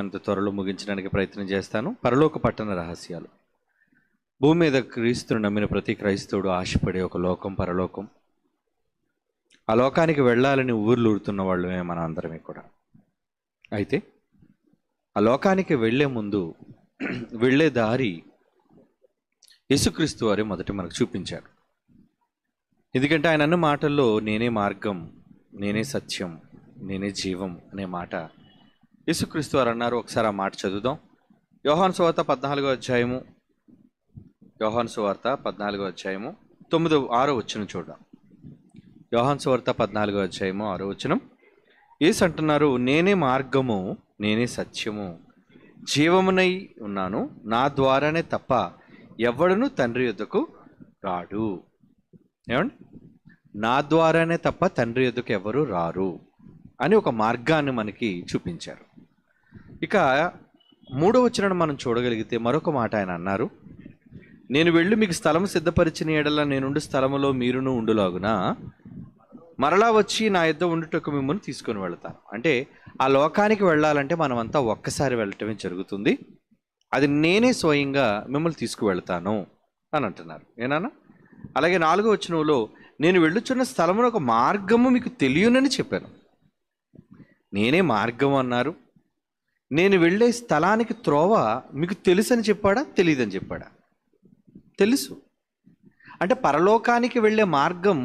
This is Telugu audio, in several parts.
అంత త్వరలో ముగించడానికి ప్రయత్నం చేస్తాను. పరలోక పట్టణ రహస్యాలు. భూమి మీద క్రీస్తును నమ్మిన ప్రతి క్రైస్తవుడు ఆశపడే ఒక లోకం పరలోకం. ఆ లోకానికి వెళ్ళాలని ఊర్లూరుతున్న వాళ్ళమే మన అందరమే కూడా. అయితే ఆ లోకానికి వెళ్ళే ముందు వెళ్ళే దారి యేసుక్రీస్తు వారే మొదట మనకు చూపించారు. ఎందుకంటే ఆయన అన్న మాటల్లో నేనే మార్గం, నేనే సత్యం, నేనే జీవం అనే మాట యేసుక్రీస్తు వారు అన్నారు. ఒకసారి ఆ మాట చదువుదాం. యోహాను సువార్త 14వ అధ్యాయము, యోహాను సువార్త 14వ అధ్యాయము 6వ వచనం చూద్దాం. యోహాను సువార్త 14వ అధ్యాయము 6వ వచనం. యేసు అంటున్నారు, నేనే మార్గము, నేనే సత్యము, జీవమునై ఉన్నాను. నా ద్వారానే తప్ప ఎవడును తండ్రి యొద్దకు రాడు. ఏమండి? నా ద్వారానే తప్ప తండ్రి యొద్దకు ఎవరు రారు అని ఒక మార్గాన్ని మనకి చూపించారు. ఇక 3వ వచనం మనం చూడగలిగితే మరొక మాట ఆయన అన్నారు, నేను వెళ్ళి మీకు స్థలం సిద్ధపరిచిన ఎడల నేనుండు స్థలములో మీరును ఉండులాగున మరలా వచ్చి నా యొద్ద ఉండుటకు మిమ్మల్ని తీసుకొని వెళతాను. అంటే ఆ లోకానికి వెళ్ళాలంటే మనమంతా ఒక్కసారి వెళ్ళటమే జరుగుతుంది. అది నేనే స్వయంగా మిమ్మల్ని తీసుకువెళ్తాను అని అంటున్నారు. ఏనానా? అలాగే 4వ వచనంలో నేను వెళ్ళుచున్న స్థలమున ఒక మార్గము మీకు తెలియనని చెప్పాను. నేనే మార్గం అన్నారు. నేను వెళ్ళే స్థలానికి త్రోవ మీకు తెలుసని చెప్పాడా, తెలియదని చెప్పాడా? తెలుసు. అంటే పరలోకానికి వెళ్ళే మార్గం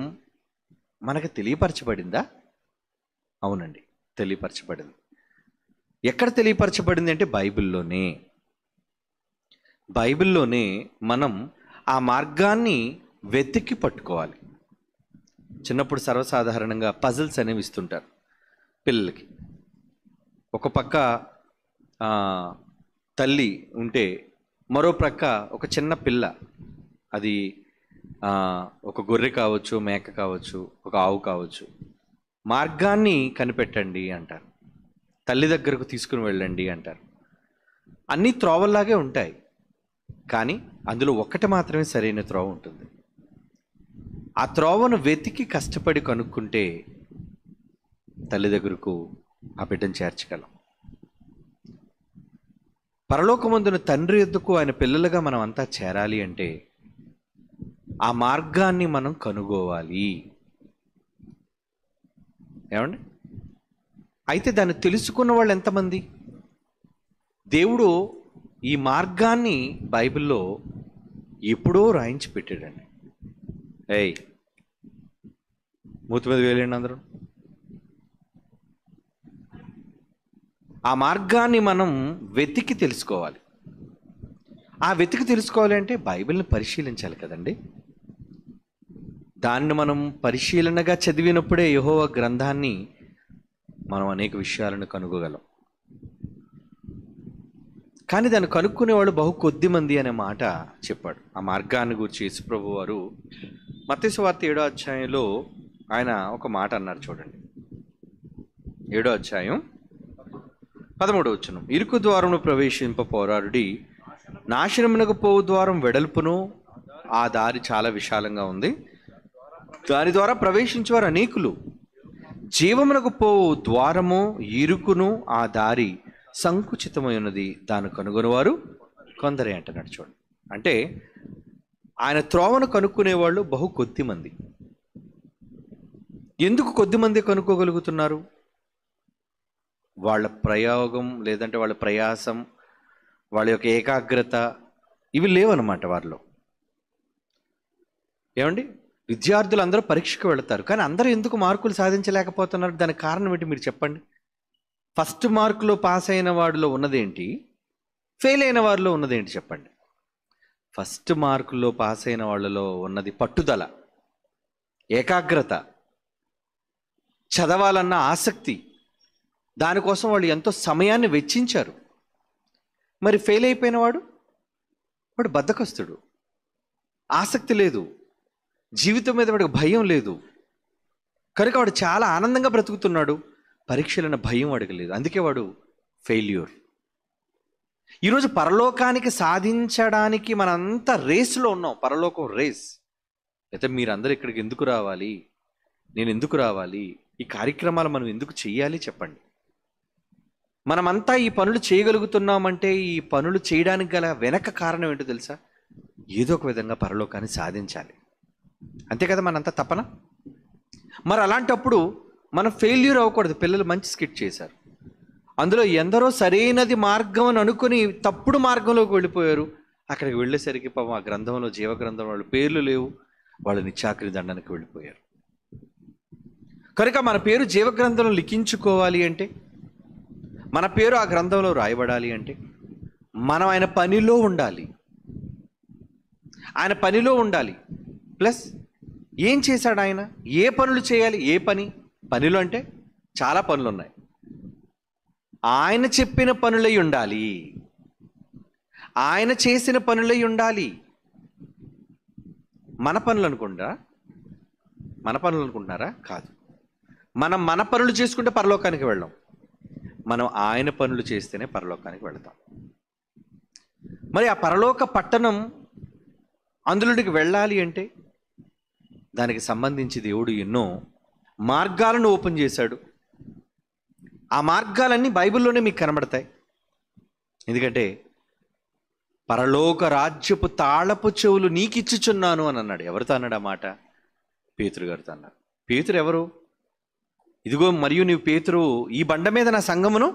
మనకు తెలియపరచబడిందా? అవునండి, తెలియపరచబడింది. ఎక్కడ తెలియపరచబడింది అంటే బైబిల్లోనే మనం ఆ మార్గాన్ని వెతికి పట్టుకోవాలి. చిన్నప్పుడు సర్వసాధారణంగా పజిల్స్ అనేవి ఇస్తుంటారు పిల్లలకి. ఒక పక్క తల్లి ఉంటే మరో ప్రక్క ఒక చిన్న పిల్ల, అది ఒక గొర్రె కావచ్చు, మేక కావచ్చు, ఒక ఆవు కావచ్చు. మార్గాన్ని కనిపెట్టండి అంటారు, తల్లి దగ్గరకు తీసుకుని వెళ్ళండి అంటారు. అన్నీ త్రోవల్లాగే ఉంటాయి, కానీ అందులో ఒక్కటి మాత్రమే సరైన త్రోవ ఉంటుంది. ఆ త్రోవను వెతికి కష్టపడి కనుక్కుంటే తల్లి దగ్గరకు ఆ బిడ్డను చేర్చగలం. పరలోకమందున తండ్రి యొద్దకు ఆయన పిల్లలుగా మనం అంతా చేరాలి అంటే ఆ మార్గాన్ని మనం కనుగోవాలి. ఏమండి? అయితే దాన్ని తెలుసుకున్న వాళ్ళు ఎంతమంది? దేవుడు ఈ మార్గాన్ని బైబిల్లో ఎప్పుడో రాయించి పెట్టాడండి. మూతి మీద వేలేండి అందరూ. ఆ మార్గాన్ని మనం వెతికి తెలుసుకోవాలి. ఆ వెతికి తెలుసుకోవాలి అంటే బైబిల్ని పరిశీలించాలి కదండి. దాన్ని మనం పరిశీలనగా చదివినప్పుడే యెహోవా గ్రంథాన్ని మనం అనేక విషయాలను కనుగొగలం. కానీ దాన్ని కనుక్కునేవాళ్ళు బహు కొద్ది మంది అనే మాట చెప్పాడు. ఆ మార్గాన్ని గురించి యేసుప్రభు వారు మత్తయి సువార్త 7వ అధ్యాయంలో ఆయన ఒక మాట అన్నారు చూడండి. 7వ అధ్యాయం 13వ వచనం. ఇరుకు ద్వారమును ప్రవేశింప పోరాడుడి, నాశనమునకు పోవు ద్వారం వెడల్పును, ఆ దారి చాలా విశాలంగా ఉంది, దాని ద్వారా ప్రవేశించేవారు అనేకులు. జీవమునకు పోవు ద్వారము ఇరుకును, ఆ దారి సంకుచితమై ఉన్నది, దాన్ని కనుగొనేవారు కొందరే అంటున్నాడు చూడండి. అంటే ఆయన త్రోవను కనుక్కునేవాళ్ళు బహు కొద్ది మంది. ఎందుకు కొద్ది మంది కనుక్కోగలుగుతున్నారు? వాళ్ళ ప్రయోగం, లేదంటే వాళ్ళ ప్రయాసం, వాళ్ళ యొక్క ఏకాగ్రత ఇవి లేవన్నమాట వారిలో. ఏమండి? విద్యార్థులు అందరూ పరీక్షకు వెళతారు, కానీ అందరూ ఎందుకు మార్కులు సాధించలేకపోతున్నారు? దానికి కారణం ఏంటి మీరు చెప్పండి. ఫస్ట్ మార్కులో పాస్ అయిన వాడిలో ఉన్నదేంటి, ఫెయిల్ అయిన వారిలో ఉన్నదేంటి చెప్పండి. ఫస్ట్ మార్కుల్లో పాస్ అయిన వాళ్ళలో ఉన్నది పట్టుదల, ఏకాగ్రత, చదవాలన్న ఆసక్తి. దానికోసం వాళ్ళు ఎంతో సమయాన్ని వెచ్చించారు. మరి ఫెయిల్ అయిపోయిన వాడు బద్ధకస్తుడు, ఆసక్తి లేదు, జీవితం మీద వాడికి భయం లేదు, కనుక వాడు చాలా ఆనందంగా బ్రతుకుతున్నాడు. పరీక్షలన్న భయం వాడికి లేదు, అందుకే వాడు ఫెయిల్యూర్. ఈరోజు పరలోకానికి సాధించడానికి మనంతా రేస్లో ఉన్నాం. పరలోకం రేస్. అయితే మీరందరూ ఇక్కడికి ఎందుకు రావాలి, నేను ఎందుకు రావాలి, ఈ కార్యక్రమాలు మనం ఎందుకు చెయ్యాలి చెప్పండి. మనమంతా ఈ పనులు చేయగలుగుతున్నామంటే ఈ పనులు చేయడానికి గల వెనక కారణం ఏంటో తెలుసా? ఏదో ఒక విధంగా పరలోకాన్ని సాధించాలి, అంతే కదా మనంతా తపన. మరి అలాంటప్పుడు మనం ఫెయిల్యూర్ అవ్వకూడదు. పిల్లలు మంచి స్కిట్ చేశారు, అందులో ఎందరో సరైనది మార్గం అని అనుకుని తప్పుడు మార్గంలోకి వెళ్ళిపోయారు. అక్కడికి వెళ్ళేసరికి పాపం ఆ గ్రంథంలో, జీవగ్రంథంలో వాళ్ళ పేర్లు లేవు, వాళ్ళు నిత్యాగ్ని దండానికి వెళ్ళిపోయారు. కనుక మన పేరు జీవగ్రంథంలో లిఖించుకోవాలి అంటే, మన పేరు ఆ గ్రంథంలో రాయబడాలి అంటే మనం ఆయన పనిలో ఉండాలి. ఆయన పనిలో ఉండాలి. ప్లస్ ఏం చేశాడు ఆయన? ఏ పనులు చేయాలి? ఏ పనిలో అంటే చాలా పనులు ఉన్నాయి. ఆయన చెప్పిన పనులై ఉండాలి, ఆయన చేసిన పనులై ఉండాలి. మన పనులు అనుకుంటున్నారా? కాదు. మనం మన పనులు చేసుకుంటే పరలోకానికి వెళ్ళాం, మనం ఆయన పనులు చేస్తేనే పరలోకానికి వెళతాం. మరి ఆ పరలోక పట్టణం అందులోకి వెళ్ళాలి అంటే దానికి సంబంధించి దేవుడు ఎన్నో మార్గాలను ఓపెన్ చేశాడు. ఆ మార్గాలన్నీ బైబిల్లోనే మీకు కనబడతాయి. ఎందుకంటే పరలోక రాజ్యపు తాళపు చెవులు నీకిచ్చుచున్నాను అని అన్నాడు. ఎవరితో అన్నాడు ఆ మాట? పేతురు గారితో అన్నాడు. పేతురు ఎవరు? ఇదిగో మరియు నీవు పేతురు, ఈ బండ మీద నా సంఘమును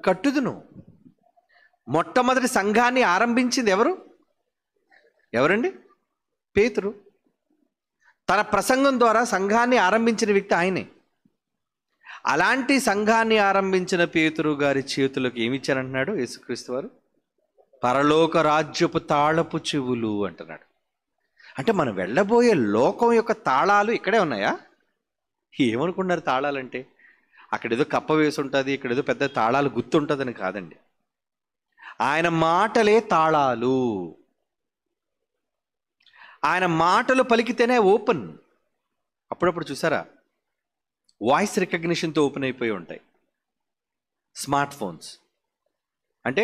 కట్టుదును. మొట్టమొదటి సంఘాన్ని ఆరంభించింది ఎవరండి? పేతురు. తన ప్రసంగం ద్వారా సంఘాన్ని ఆరంభించిన వ్యక్తి ఆయనే. అలాంటి సంఘాన్ని ఆరంభించిన పేతురు గారి చేతులకు ఏమిచ్చారంటున్నాడు యేసుక్రీస్తు వారు? పరలోక రాజ్యపు తాళపు చెవులు అంటున్నాడు. అంటే మనం వెళ్ళబోయే లోకం యొక్క తాళాలు ఇక్కడే ఉన్నాయా? ఏమనుకున్నారు తాళాలంటే? అక్కడేదో కప్ప వేసి ఉంటుంది, ఇక్కడేదో పెద్ద తాళాలు గుర్తుంటుందని కాదండి. ఆయన మాటలే తాళాలు. ఆయన మాటలు పలికితేనే ఓపెన్. అప్పుడప్పుడు చూసారా, వాయిస్ రికగ్నిషన్తో ఓపెన్ అయిపోయి ఉంటాయి స్మార్ట్ ఫోన్స్. అంటే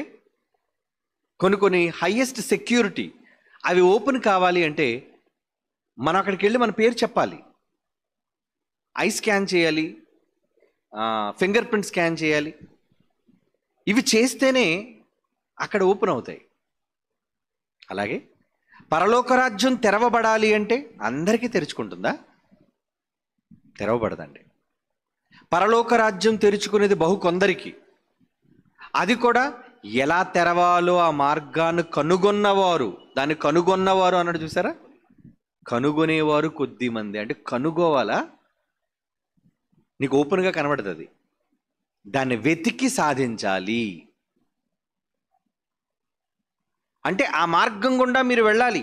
కొన్ని హైయెస్ట్ సెక్యూరిటీ అవి ఓపెన్ కావాలి అంటే మనం అక్కడికి వెళ్ళి మన పేరు చెప్పాలి, ఐ స్కాన్ చేయాలి, ఫింగర్ ప్రింట్ స్కాన్ చేయాలి. ఇవి చేస్తేనే అక్కడ ఓపెన్ అవుతాయి. అలాగే పరలోక రాజ్యం తెరవబడాలి అంటే అందరికీ తెరుచుకుంటుందా? తెరవబడదండి. పరలోక రాజ్యం తెరుచుకునేది బహు కొందరికి. అది కూడా ఎలా తెరవాలో ఆ మార్గాన్ని కనుగొన్నవారు, దాన్ని కనుగొన్నవారు అన్నాడు చూసారా? కనుగొనేవారు కొద్ది మంది. అంటే కనుగోవాలా? నీకు ఓపెన్గా కనబడుతుంది, దాన్ని వెతికి సాధించాలి. అంటే ఆ మార్గం గుండా మీరు వెళ్ళాలి.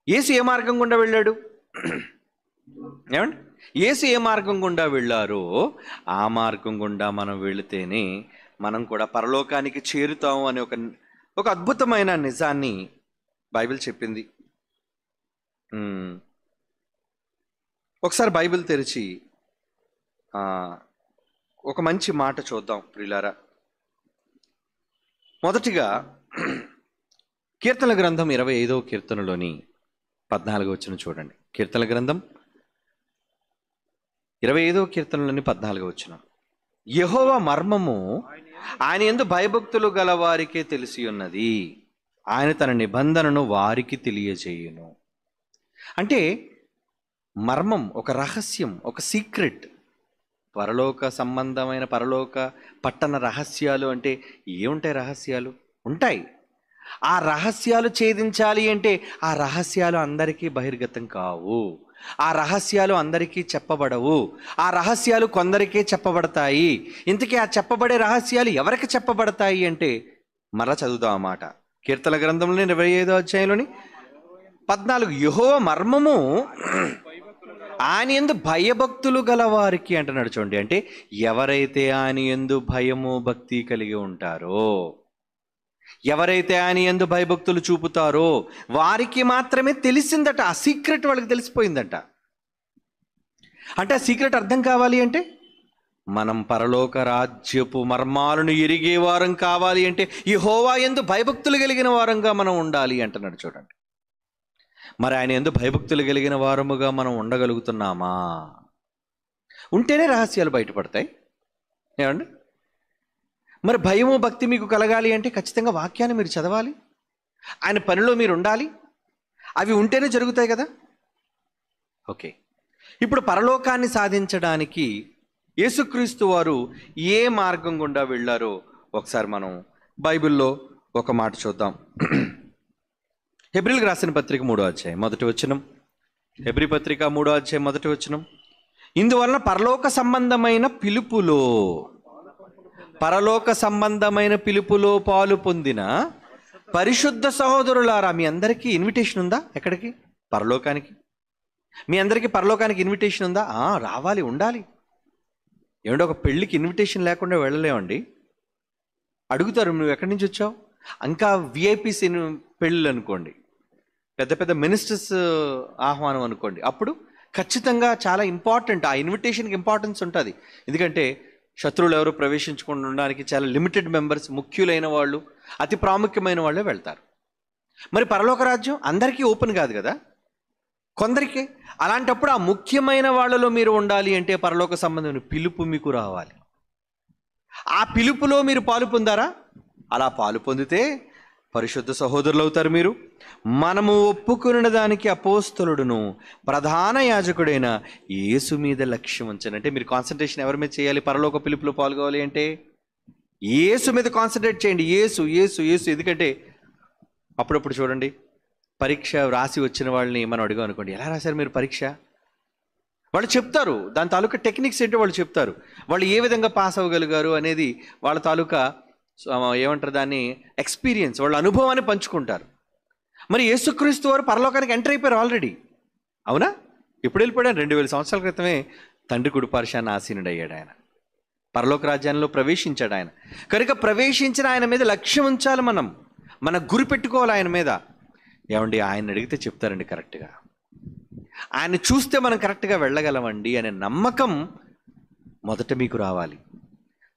యేసు ఏ మార్గం గుండా వెళ్ళాడు? ఏమండి? యేసు ఏ మార్గం గుండా వెళ్ళారో ఆ మార్గం గుండా మనం వెళితేనే మనం కూడా పరలోకానికి చేరుతాము అనే ఒక అద్భుతమైన నిజాన్ని బైబిల్ చెప్పింది. ఒకసారి బైబిల్ తెరిచి ఒక మంచి మాట చూద్దాం ప్రియులారా. మొదటిగా కీర్తనల గ్రంథం 25వ కీర్తనలోని 14వ వచనం చూడండి. కీర్తనల గ్రంథం 25వ కీర్తనలోని 14వ వచనం. యెహోవా మర్మము ఆయన యందు భయభక్తులు గల వారికే తెలిసి ఉన్నది, ఆయన తన నిబంధనను వారికి తెలియజేయును. అంటే మర్మం, ఒక రహస్యం, ఒక సీక్రెట్. పరలోక సంబంధమైన పరలోక పట్టణ రహస్యాలు అంటే ఏముంటాయి? రహస్యాలు ఉంటాయి. ఆ రహస్యాలు ఛేదించాలి అంటే ఆ రహస్యాలు అందరికీ బహిర్గతం కావు, ఆ రహస్యాలు అందరికీ చెప్పబడవు, ఆ రహస్యాలు కొందరికే చెప్పబడతాయి. ఇంతకీ ఆ చెప్పబడే రహస్యాలు ఎవరికి చెప్పబడతాయి అంటే మరలా చదువుదాం ఆ మాట. కీర్తన గ్రంథంలోని 25వ అధ్యాయంలోని 14. యెహోవా మర్మము ఆయన యందు భయభక్తులు గల వారికి అంటున్నాడు. చూడండి, అంటే ఎవరైతే ఆయన యందు భయము భక్తి కలిగి ఉంటారో, ఎవరైతే ఆయన యందు భయభక్తులు చూపుతారో వారికి మాత్రమే తెలిసిందట. ఆ సీక్రెట్ వాళ్ళకి తెలిసిపోయిందట. అంటే ఆ సీక్రెట్ అర్థం కావాలి అంటే మనం పరలోక రాజ్యపు మర్మాలను ఎరిగే వారం కావాలి అంటే యెహోవా యందు భయభక్తులు కలిగిన వారంగా మనం ఉండాలి అంటున్నాడు. చూడండి, మరి ఆయన యందు భయభక్తులు కలిగిన వారముగా మనం ఉండగలుగుతున్నామా? ఉంటేనే రహస్యాలు బయటపడతాయి. ఏమండి? మరి భయము భక్తి మీకు కలగాలి అంటే ఖచ్చితంగా వాక్యాన్ని మీరు చదవాలి, ఆయన పనిలో మీరు ఉండాలి. అవి ఉంటేనే జరుగుతాయి కదా. ఓకే, ఇప్పుడు పరలోకాన్ని సాధించడానికి యేసుక్రీస్తు వారు ఏ మార్గం గుండా వెళ్ళారో ఒకసారి మనం బైబిల్లో ఒక మాట చూద్దాం. హెబ్రీలకు రాసిన పత్రిక 3వ అధ్యాయం 1వ వచనం. హెబ్రీ పత్రిక 3వ అధ్యాయం 1వ వచనం. ఇందువలన పరలోక సంబంధమైన పిలుపులో పాలు పొందిన పరిశుద్ధ సహోదరులారా, మీ అందరికీ ఇన్విటేషన్ ఉందా? ఎక్కడికి? పరలోకానికి. మీ అందరికీ పరలోకానికి ఇన్విటేషన్ ఉందా? రావాలి, ఉండాలి. ఏమంటే ఒక పెళ్ళికి ఇన్విటేషన్ లేకుండా వెళ్ళలేమండి. అడుగుతారు, నువ్వు ఎక్కడి నుంచి వచ్చావు? ఇంకా విఐపీస్ పెళ్ళిళ్ళు అనుకోండి, పెద్ద పెద్ద మినిస్టర్స్ ఆహ్వానం అనుకోండి, అప్పుడు ఖచ్చితంగా చాలా ఇంపార్టెంట్. ఆ ఇన్విటేషన్కి ఇంపార్టెన్స్ ఉంటుంది. ఎందుకంటే శత్రువులు ఎవరు ప్రవేశించకుండా ఉండడానికి చాలా లిమిటెడ్ మెంబర్స్, ముఖ్యులైన వాళ్ళు, అతి ప్రాముఖ్యమైన వాళ్ళే వెళ్తారు. మరి పరలోక రాజ్యం అందరికీ ఓపెన్ కాదు కదా, కొందరికి. అలాంటప్పుడు ఆ ముఖ్యమైన వాళ్ళలో మీరు ఉండాలి అంటే పరలోక సంబంధమైన పిలుపు మీకు రావాలి. ఆ పిలుపులో మీరు పాలు పొందారా? అలా పాలు పొందితే పరిశుద్ధ సహోదరులు అవుతారు మీరు. మనము ఒప్పుకున్న దానికి అపోస్తలుడును ప్రధాన యాజకుడైన యేసు మీద లక్ష్యం ఉంచండి. అంటే మీరు కాన్సన్ట్రేషన్ ఎవరి మీద చేయాలి? పరలోక పిలుపులో పాల్గొవాలి అంటే యేసు మీద కాన్సన్ట్రేట్ చేయండి. యేసు యేసు యేసు. ఎందుకంటే అప్పుడప్పుడు చూడండి, పరీక్ష రాసి వచ్చిన వాళ్ళని మనం అడిగాం అనుకోండి, ఎలా రాశారు మీరు పరీక్ష? వాళ్ళు చెప్తారు, దాని తాలూకా టెక్నిక్స్ ఏంటో వాళ్ళు చెప్తారు. వాళ్ళు ఏ విధంగా పాస్ అవ్వగలిగారు అనేది వాళ్ళ తాలూకా ఏమంటారు దాన్ని, ఎక్స్పీరియన్స్, వాళ్ళ అనుభవాన్ని పంచుకుంటారు. మరి యేసుక్రీస్తు వారు పరలోకానికి ఎంటర్ అయిపోయారు ఆల్రెడీ, అవునా? ఇప్పుడు వెళ్ళిపోయాడు. 2000 సంవత్సరాల క్రితమే తండ్రి కుడిపార్శ్వాన ఆసీనుడయ్యాడు ఆయన. పరలోక రాజ్యాల్లో ప్రవేశించాడు ఆయన. కనుక ప్రవేశించిన ఆయన మీద లక్ష్యం ఉంచాలి, మన గురి పెట్టుకోవాలి ఆయన మీద. ఏమండి, ఆయన అడిగితే చెప్తారండి కరెక్ట్గా. ఆయన చూస్తే మనం కరెక్ట్గా వెళ్ళగలమండి అనే నమ్మకం మొదట మీకు రావాలి.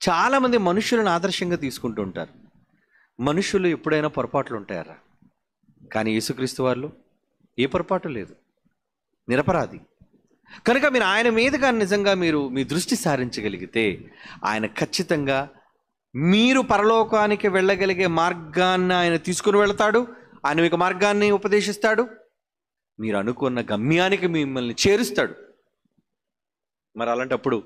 చాలామంది మనుషులను ఆదర్శంగా తీసుకుంటూ ఉంటారు. మనుషులు ఎప్పుడైనా పొరపాట్లు ఉంటాయారా? కానీ యేసుక్రీస్తు వారిలో ఏ పొరపాటు లేదు, నిరపరాధి. కనుక మీరు ఆయన మీదుగా నిజంగా మీరు మీ దృష్టి సారించగలిగితే ఆయన ఖచ్చితంగా మీరు పరలోకానికి వెళ్ళగలిగే మార్గాన్ని ఆయన తీసుకుని వెళతాడు. ఆయన మీకు మార్గాన్ని ఉపదేశిస్తాడు. మీరు అనుకున్న గమ్యానికి మిమ్మల్ని చేరుస్తాడు. మరి అలాంటప్పుడు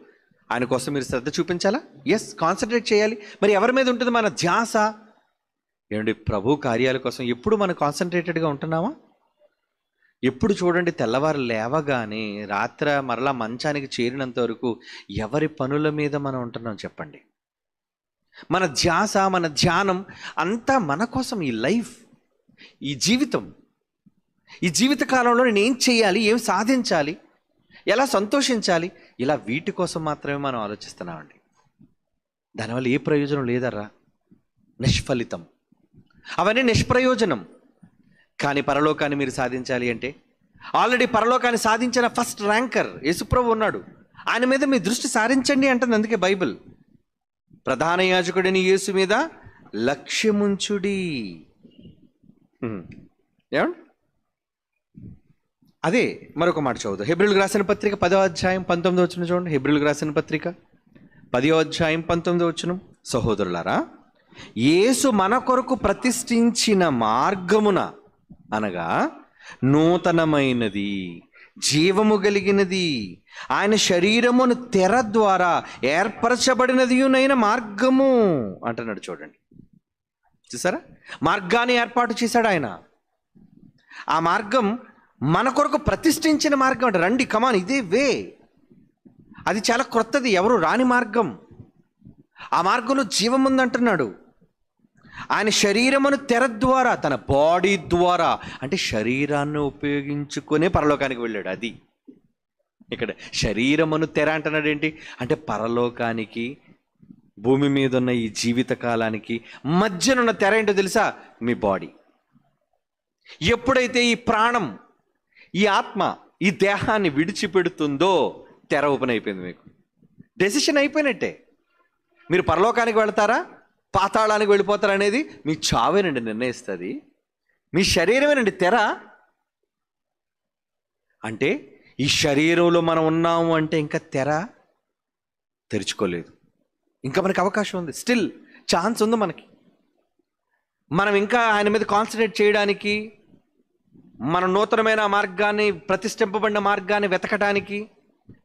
ఆయన కోసం మీరు శ్రద్ధ చూపించాలా? ఎస్, కాన్సన్ట్రేట్ చేయాలి. మరి ఎవరి మీద ఉంటుంది మన ధ్యాస? ఏమండి, ప్రభు కార్యాల కోసం ఎప్పుడు మనం కాన్సన్ట్రేటెడ్గా ఉంటున్నామా? ఎప్పుడు చూడండి, తెల్లవారు లేవగానే రాత్ర మరలా మంచానికి చేరినంత వరకు ఎవరి పనుల మీద మనం ఉంటున్నాం చెప్పండి. మన ధ్యాస, మన ధ్యానం అంతా మన కోసం. ఈ లైఫ్, ఈ జీవితం, ఈ జీవిత కాలంలో నేను ఏం చేయాలి, ఏం సాధించాలి, ఎలా సంతోషించాలి, ఇలా వీటి కోసం మాత్రమే మనం ఆలోచిస్తున్నామండి. దానివల్ల ఏ ప్రయోజనం లేదర్రా, నిష్ఫలితం. అవన్నీ నిష్ప్రయోజనం. కానీ పరలోకాన్ని మీరు సాధించాలి అంటే ఆల్రెడీ పరలోకాన్ని సాధించిన ఫస్ట్ ర్యాంకర్ యేసుప్రభు ఉన్నాడు. ఆయన మీద మీ దృష్టి సారించండి అంటుంది. అందుకే బైబిల్ ప్రధాన యాజకుడిని యేసు మీద లక్ష్యముంచుడి. ఏమండి, అదే మరొక మాట చదువుతాం. హెబ్రీలకు రాసిన పత్రిక 10వ అధ్యాయం 19వ వచనం చూడండి. హెబ్రీలకు రాసిన పత్రిక 10వ అధ్యాయం 19వ వచనం. సహోదరులారా, యేసు మన కొరకు ప్రతిష్ఠించిన మార్గమున, అనగా నూతనమైనది, జీవము కలిగినది, ఆయన శరీరమును తెర ద్వారా ఏర్పరచబడినదియునైన మార్గము అంటున్నాడు. చూడండి, చూసారా? మార్గాన్ని ఏర్పాటు చేశాడు ఆయన. ఆ మార్గం మన కొరకు ప్రతిష్ఠించిన మార్గం అంట. రండి, కమాన్, ఇదే వే. అది చాలా క్రొత్తది, ఎవరు రాని మార్గం. ఆ మార్గంలో జీవం ఉందంటున్నాడు. ఆయన శరీరమును తెర ద్వారా, తన బాడీ ద్వారా, అంటే శరీరాన్ని ఉపయోగించుకునే పరలోకానికి వెళ్ళాడు. అది ఇక్కడ శరీరమును తెర అంటున్నాడు. ఏంటి అంటే పరలోకానికి, భూమి మీద ఉన్న ఈ జీవిత కాలానికి మధ్యనున్న తెర ఏంటో తెలుసా? మీ బాడీ. ఎప్పుడైతే ఈ ప్రాణం, ఈ ఆత్మ ఈ దేహాన్ని విడిచిపెడుతుందో తెర ఓపెన్ అయిపోయింది. మీకు డెసిషన్ అయిపోయినట్టే. మీరు పరలోకానికి వెళతారా, పాతాళానికి వెళ్ళిపోతారా అనేది మీ చావేనండి నిర్ణయిస్తుంది. మీ శరీరమేనండి తెర. అంటే ఈ శరీరంలో మనం ఉన్నాము అంటే ఇంకా తెర తెరుచుకోలేదు. ఇంకా మనకు అవకాశం ఉంది. స్టిల్ ఛాన్స్ ఉంది మనకి. మనం ఇంకా ఆయన మీద కాన్సన్ట్రేట్ చేయడానికి, మన నూతనమైన మార్గాన్ని, ప్రతిష్ఠింపబడిన మార్గాన్ని వెతకడానికి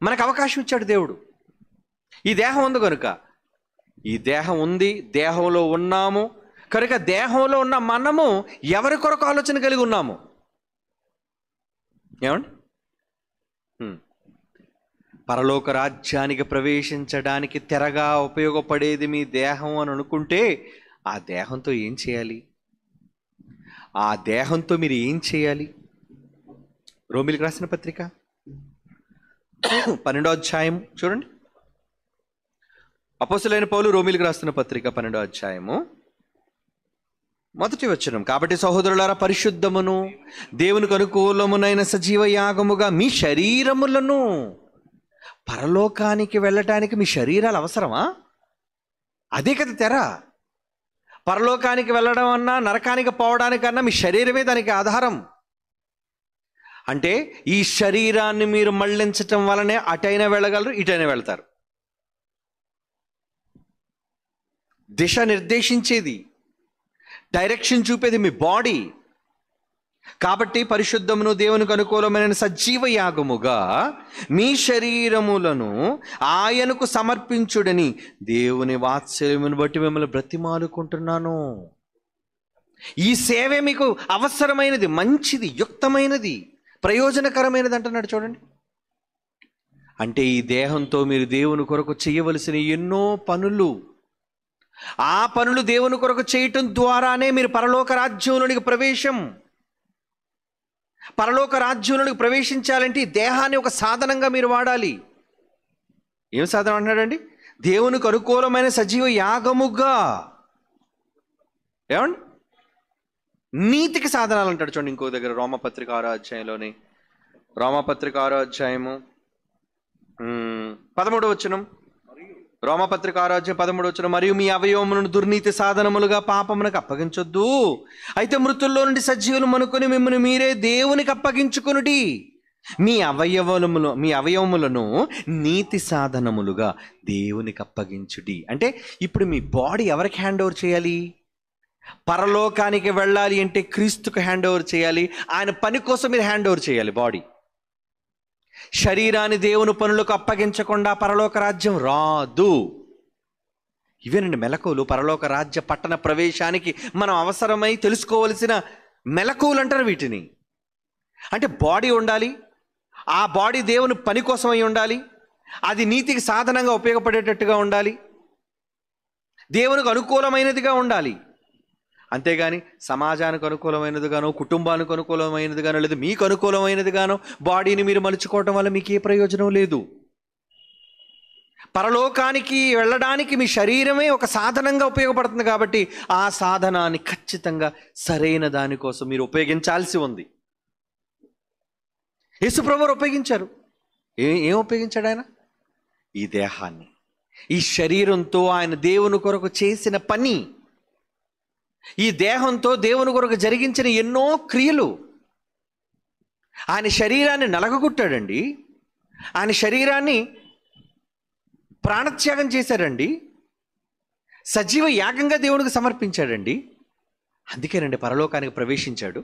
మనకు అవకాశం ఇచ్చాడు దేవుడు. ఈ దేహం ఉంది కనుక, ఈ దేహం ఉంది, దేహంలో ఉన్నాము కనుక దేహంలో ఉన్న మనము ఎవరి కొరకు ఆలోచన కలిగి ఉన్నాము? ఏమండి? పరలోక రాజ్యానికి ప్రవేశించడానికి తెరగా ఉపయోగపడేది మీ దేహం అని అనుకుంటే, ఆ దేహంతో ఏం చేయాలి? ఆ దేహంతో మీరు ఏం చేయాలి? రోమీయులకు రాసిన పత్రిక 12వ అధ్యాయం చూడండి. అపోస్తలుడైన పౌలు రోమీయులకు రాసిన పత్రిక 12వ అధ్యాయము 1వ వచనం. కాబట్టి సహోదరులారా, పరిశుద్ధమును దేవునికి అనుకూలమునైన సజీవ యాగముగా మీ శరీరములను, పరలోకానికి వెళ్ళటానికి మీ శరీరాలు అవసరమా? అదే కదా తెర. పరలోకానికి వెళ్ళడం అన్నా, నరకానికి పోవడానికన్నా మీ శరీరమే దానికి ఆధారం. అంటే ఈ శరీరాన్ని మీరు మళ్లించటం వలనే అటైనా వెళ్ళగలరు, ఇటైనా వెళ్తారు. దిశ నిర్దేశించేది, డైరెక్షన్ చూపేది మీ బాడీ. కాబట్టి పరిశుద్ధమును దేవునికి అనుకూలమైన సజీవ యాగముగా మీ శరీరములను ఆయనకు సమర్పించుడని దేవుని వాత్సల్యమును బట్టి మిమ్మల్ని బ్రతిమాలుకుంటున్నాను. ఈ సేవే మీకు అవసరమైనది, మంచిది, యుక్తమైనది, ప్రయోజనకరమైనది అంటున్నాడు. చూడండి, అంటే ఈ దేహంతో మీరు దేవుని కొరకు చేయవలసిన ఎన్నో పనులు, ఆ పనులు దేవుని కొరకు చేయటం ద్వారానే మీరు పరలోక రాజ్యంలోనికి పరలోక రాజ్యంలోనికి ప్రవేశించాలంటే ఈ దేహాన్ని ఒక సాధనంగా మీరు వాడాలి. ఏం సాధనం అంటున్నాడండి? దేవునికి అనుకూలమైన సజీవ యాగముగా. ఏమండి? నీతికి సాధనాలు అంటాడు. చూడండి ఇంకో దగ్గర రోమపత్రిక 6వ అధ్యాయంలోని, రోమపత్రిక 6వ అధ్యాయము 13వ వచనం. రోమపత్రిక 6వ అధ్యాయం 13వ వచనం. మరియు మీ అవయవములను దుర్నీతి సాధనములుగా పాపమునకు అప్పగించొద్దు, అయితే మృతుల్లో నుండి సజీవులు అనుకుని మిమ్మల్ని మీరే దేవునికి అప్పగించుకొనుడి. మీ అవయవములను నీతి సాధనములుగా దేవునికి అప్పగించుడి. అంటే ఇప్పుడు మీ బాడీ ఎవరికి హ్యాండ్ ఓవర్ చేయాలి? పరలోకానికి వెళ్ళాలి అంటే క్రీస్తుకు హ్యాండ్ ఓవర్ చేయాలి. ఆయన పని కోసం మీరు హ్యాండ్ ఓవర్ చేయాలి బాడీ. శరీరాన్ని దేవుని పనులకు అప్పగించకుండా పరలోక రాజ్యం రాదు. ఇవేనండి మెలకువలు. పరలోక రాజ్య పట్టణ ప్రవేశానికి మనం అవసరమై తెలుసుకోవలసిన మెలకువలు అంటారు వీటిని. అంటే బాడీ ఉండాలి, ఆ బాడీ దేవుని పని కోసమై ఉండాలి, అది నీతికి సాధనంగా ఉపయోగపడేటట్టుగా ఉండాలి, దేవునికి అనుకూలమైనదిగా ఉండాలి. అంతేగాని సమాజానికి అనుకూలమైనదిగానో, కుటుంబానికి అనుకూలమైనదిగానో, లేదు మీకు అనుకూలమైనదిగానో బాడీని మీరు మలుచుకోవటం వల్ల మీకు ఏ ప్రయోజనం లేదు. పరలోకానికి వెళ్ళడానికి మీ శరీరమే ఒక సాధనంగా ఉపయోగపడుతుంది. కాబట్టి ఆ సాధనాన్ని ఖచ్చితంగా సరైన దానికోసం మీరు ఉపయోగించాల్సి ఉంది. యేసుప్రభువు ఉపయోగించారు. ఏం ఉపయోగించాడు ఆయన? ఈ దేహాన్ని, ఈ శరీరంతో ఆయన దేవుని కొరకు చేసిన పని, ఈ దేహంతో దేవుని కొరకు జరిగించిన ఎన్నో క్రియలు. ఆయన శరీరాన్ని నలగగొట్టాడండి, ఆయన శరీరాన్ని ప్రాణత్యాగం చేశాడండి, సజీవ యాగంగా దేవునికి సమర్పించాడండి. అందుకేనండి పరలోకానికి ప్రవేశించాడు,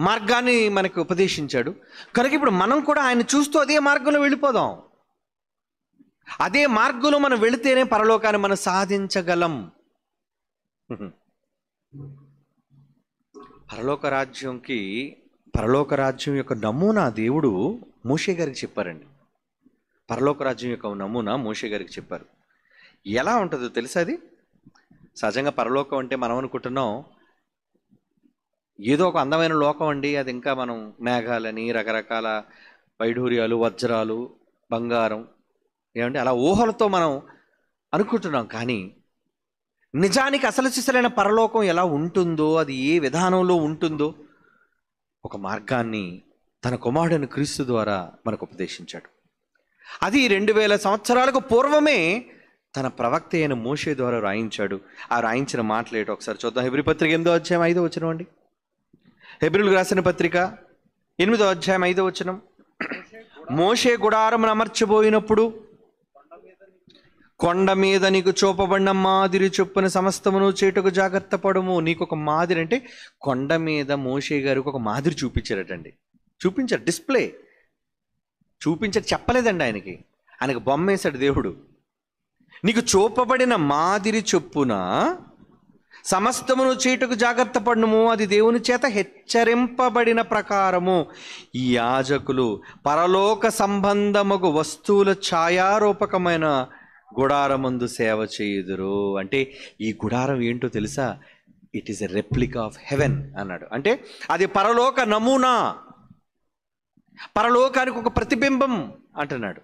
మార్గాన్ని మనకు ఉపదేశించాడు. కనుక ఇప్పుడు మనం కూడా ఆయన చూస్తూ అదే మార్గంలో వెళ్ళిపోదాం. అదే మార్గంలో మనం వెళితేనే పరలోకాన్ని మనం సాధించగలం. పరలోక రాజ్యం యొక్క నమూనా దేవుడు మోషే గారికి చెప్పారండి. పరలోక రాజ్యం యొక్క నమూనా మోషే గారికి చెప్పారు. ఎలా ఉంటుందో తెలుసా? అది సహజంగా పరలోకం అంటే మనం అనుకుంటున్నాం ఏదో ఒక అందమైన లోకం అండి, అది ఇంకా మనం మేఘాలని, రకరకాల వైఢూర్యాలు, వజ్రాలు, బంగారం, ఏమంటే అలా ఊహలతో మనం అనుకుంటున్నాం. కానీ నిజానికి అసలు సిసలైన పరలోకం ఎలా ఉంటుందో, అది ఏ విధానంలో ఉంటుందో ఒక మార్గాన్ని తన కుమారుడైన క్రీస్తు ద్వారా మనకు ఉపదేశించాడు. అది 2000 సంవత్సరాలకు పూర్వమే తన ప్రవక్త అయిన మోషే ద్వారా రాయించాడు. ఆ రాయించిన మాటలు ఏంటో ఒకసారి చూద్దాం. హెబ్రీ పత్రిక 8వ అధ్యాయం 5వ వచనం అండి. హెబ్రీయులకు రాసిన పత్రిక 8వ అధ్యాయం 5వ వచనం. మోషే గుడారమును అమర్చబోయినప్పుడు కొండ మీద నీకు చూపబడిన మాదిరి చొప్పున సమస్తమును చేటుకు జాగ్రత్త పడుము. నీకు ఒక మాదిరి అంటే కొండ మీద మోషే గారికి ఒక మాదిరి చూపించారటండి. చూపించారు, డిస్ప్లే చూపించారు, చెప్పలేదండి ఆయనకి బొమ్మ వేశాడు దేవుడు. నీకు చూపబడిన మాదిరి చొప్పున సమస్తమును చేటుకు జాగ్రత్త పడుము, అది దేవుని చేత హెచ్చరింపబడిన ప్రకారము ఈ యాజకులు పరలోక సంబంధముగు వస్తువుల ఛాయారూపకమైన గుడారమందు సేవ చేయుదురు. అంటే ఈ గుడారం ఏంటో తెలుసా? It is a replica of haven అన్నాడు. అంటే అది పరలోక నమూనా, పరలోకానికి ఒక ప్రతిబింబం అంటున్నాడు.